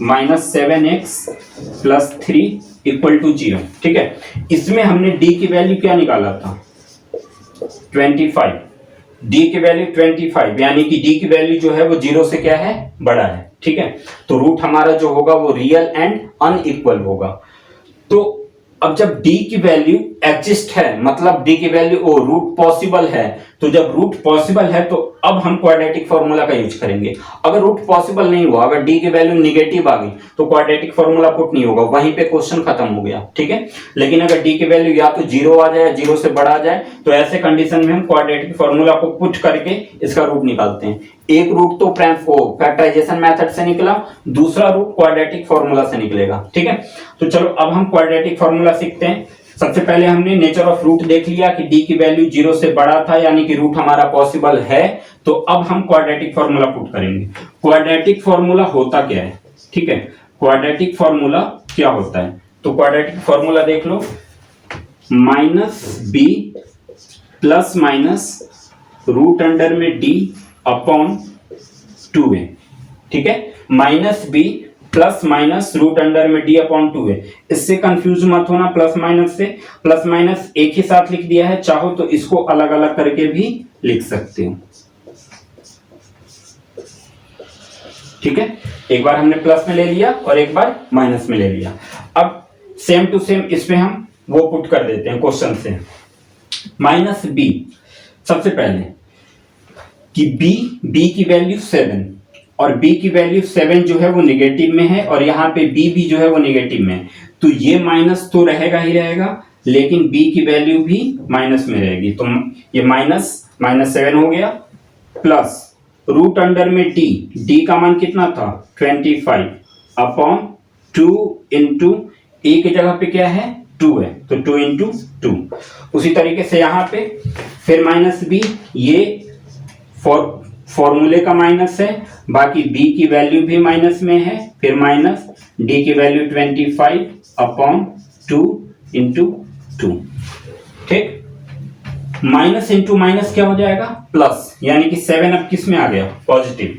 minus 7x plus 3 equal to 0, ठीक है, इसमें हमने d की वैल्यू क्या निकाला था 25, d की वैल्यू 25, यानी कि d की वैल्यू जो है वो 0 से क्या है, बड़ा है। ठीक है, तो रूट हमारा जो होगा वो रियल एंड अनइक्वल होगा। तो अब जब d की वैल्यू एग्जिस्ट है, मतलब d की वैल्यू ओ रूट पॉसिबल है, तो जब रूट पॉसिबल है तो अब हम क्वाड्रेटिक फॉर्मूला का यूज करेंगे। अगर रूट पॉसिबल नहीं हुआ, अगर d की वैल्यू निगेटिव आ गई, तो क्वाड्रेटिक फॉर्मूला पुट नहीं होगा, वहीं पे क्वेश्चन खत्म हो गया। ठीक है, लेकिन अगर d की वैल्यू या तो 0 आ जाए या 0 से बड़ा आ जाए, तो ऐसे कंडीशन में हम क्वाड्रेटिक फॉर्मूला को पुट करके इसका रूट निकालते हैं। एक रूट तो फैक्टराइजेशन मेथड से निकला, दूसरा रूट क्वाड्रेटिक फॉर्मूला से निकलेगा। ठीक है, तो चलो अब हम क्वाड्रेटिक फॉर्मूला सीखते हैं। सबसे पहले हमने नेचर ऑफ रूट देख लिया कि d की वैल्यू 0 से बड़ा था, यानी कि रूट हमारा पॉसिबल है। तो अब हम क्वाड्रेटिक फॉर्मूला पुट करेंगे। क्वाड्रेटिक फॉर्मूला होता क्या है, ठीक है, क्वाड्रेटिक फॉर्मूला क्या होता है, तो क्वाड्रेटिक फॉर्मूला देख लो, -b plus minus root under में d अपॉन 2a। ठीक है, -b plus minus root under में d अपॉन 2a। इससे कंफ्यूज मत होना, प्लस माइनस से, प्लस माइनस एक ही साथ लिख दिया है, चाहो तो इसको अलग अलग करके भी लिख सकते हो। ठीक है, एक बार हमने प्लस में ले लिया और एक बार माइनस में ले लिया। अब सेम टू सेम इसमें हम वो पुट कर देते हैं क्वेश्चन से, -b, सबसे पहले कि b की वैल्यू 7 और b की वैल्यू 7 जो है वो नेगेटिव में है, और यहाँ पे b भी जो है वो नेगेटिव में है, तो ये माइनस तो रहेगा ही रहेगा, लेकिन b की वैल्यू भी माइनस में रहेगी। तो ये -7 हो गया, प्लस रूट अंडर में d का मान कितना था 25 अपॉन 2 इंटू a की जगह पे क्या है 2 है, तो 2 इंटू 2। उसी तरीके से यहाँ पे फिर -b, ये फॉर्मूले का माइनस है, बाकी b की वैल्यू भी माइनस में है, फिर माइनस d की वैल्यू 25 अपॉन 2 इंटू 2। ठीक, माइनस इंटू माइनस क्या हो जाएगा प्लस, यानी कि 7 अब किस में आ गया पॉजिटिव,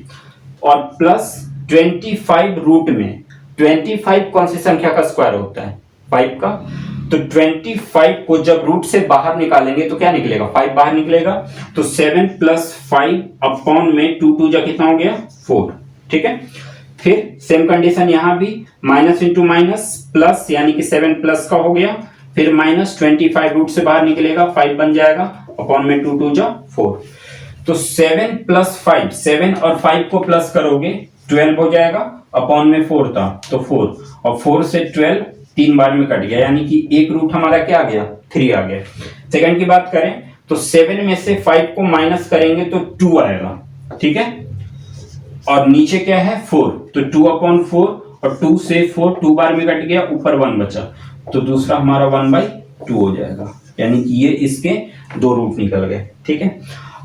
और प्लस 25 रूट में, 25 कौन सी संख्या का स्क्वायर होता है 5 का, तो 25 को जब रूट से बाहर निकालेंगे तो क्या निकलेगा 5 बाहर निकलेगा, तो 7 प्लस 5 अपॉन में 2 जा कितना हो गया 4। ठीक है, फिर सेम कंडीशन यहां भी, माइनस इंटू माइनस प्लस, यानी कि 7 प्लस का हो गया, फिर माइनस 25 रूट से बाहर निकलेगा 5 बन जाएगा, अपॉन में 2 जा 4। तो 7 प्लस 5, 7 और 5 को प्लस करोगे 12 हो जाएगा, अपॉन में 4 था तो 4, और 4 से 12 3 बार में कट गया, यानी कि एक रूट हमारा क्या आ गया 3 आ गया। सेकंड की बात करें तो 7 में से 5 को माइनस करेंगे तो 2 आएगा। ठीक है, और नीचे क्या है 4, तो 2 अपॉन 4, और 2 से 4 2 बार में कट गया, ऊपर 1 बचा, तो दूसरा हमारा 1/4 2 हो जाएगा, यानी कि ये इसके 2 रूट निकल गए। ठीक है,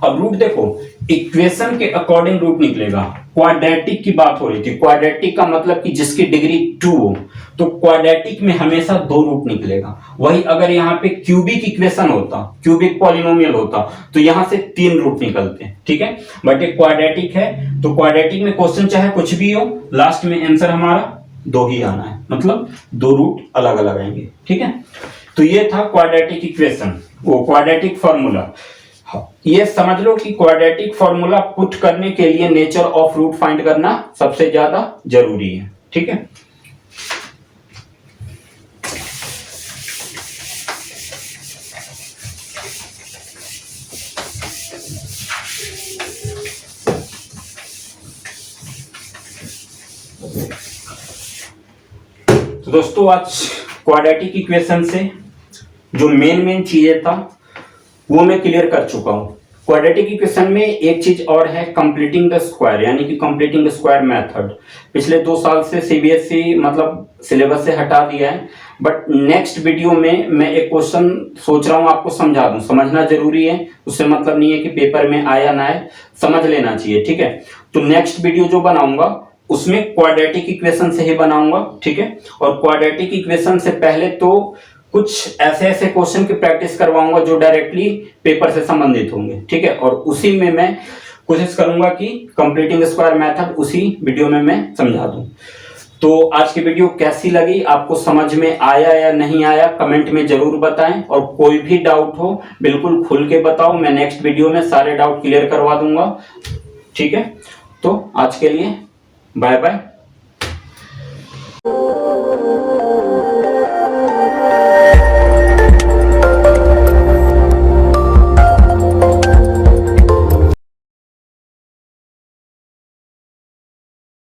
अब रूट देखो, इक्वेशन के अकॉर्डिंग रूट निकलेगा। क्वाड्रेटिक की बात हो रही थी, क्वाड्रेटिक का मतलब कि जिसकी डिग्री 2 हो, तो क्वाड्रेटिक में हमेशा 2 रूट निकलेगा। वही अगर यहाँ पे क्यूबिक इक्वेशन होता, क्यूबिक पॉलिनोमियल होता, तो यहां से 3 रूट निकलते हैं। ठीक है, बट एक क्वाड्रेटिक है, तो क्वाड्रेटिक में क्वेश्चन चाहे कुछ भी हो, लास्ट में आंसर हमारा 2 ही आना है, मतलब 2 रूट अलग अलग आएंगे। ठीक है, तो ये था क्वाड्रेटिक इक्वेशन, वो क्वाड्रेटिक फॉर्मूला। ये समझ लो कि क्वाड्रेटिक फॉर्मूला पुट करने के लिए नेचर ऑफ रूट फाइंड करना सबसे ज्यादा जरूरी है। ठीक है, तो दोस्तों आज क्वाड्रेटिक इक्वेशन से जो मेन चीजें था वो मैं क्लियर कर चुका हूं। क्वाड्रेटिक इक्वेशन में एक चीज और है, कंप्लीटिंग द स्क्वायर, यानी कि कंप्लीटिंग द स्क्वायर मेथड। पिछले 2 साल से सीबीएसई मतलब सिलेबस से हटा दिया है, बट नेक्स्ट वीडियो में मैं एक क्वेश्चन सोच रहा हूं आपको समझा दूं। समझना जरूरी है, उससे मतलब नहीं है कि पेपर में आया ना आए, समझ लेना चाहिए। ठीक है, तो नेक्स्ट वीडियो जो बनाऊंगा उसमें क्वाड्रेटिक इक्वेशन से ही बनाऊंगा। ठीक है, और क्वाड्रेटिक इक्वेशन से पहले तो कुछ ऐसे क्वेश्चन की प्रैक्टिस करवाऊंगा जो डायरेक्टली पेपर से संबंधित होंगे। ठीक है, और उसी में मैं कोशिश करूंगा कि कंप्लीटिंग स्क्वायर मेथड उसी वीडियो में मैं समझा दूं। तो आज की वीडियो कैसी लगी, आपको समझ में आया या नहीं आया, कमेंट में जरूर बताएं, और कोई भी डाउट हो बिल्कुल खुल के बताओ, मैं नेक्स्ट वीडियो में सारे डाउट क्लियर करवा दूंगा। ठीक है, तो आज के लिए बाय बाय।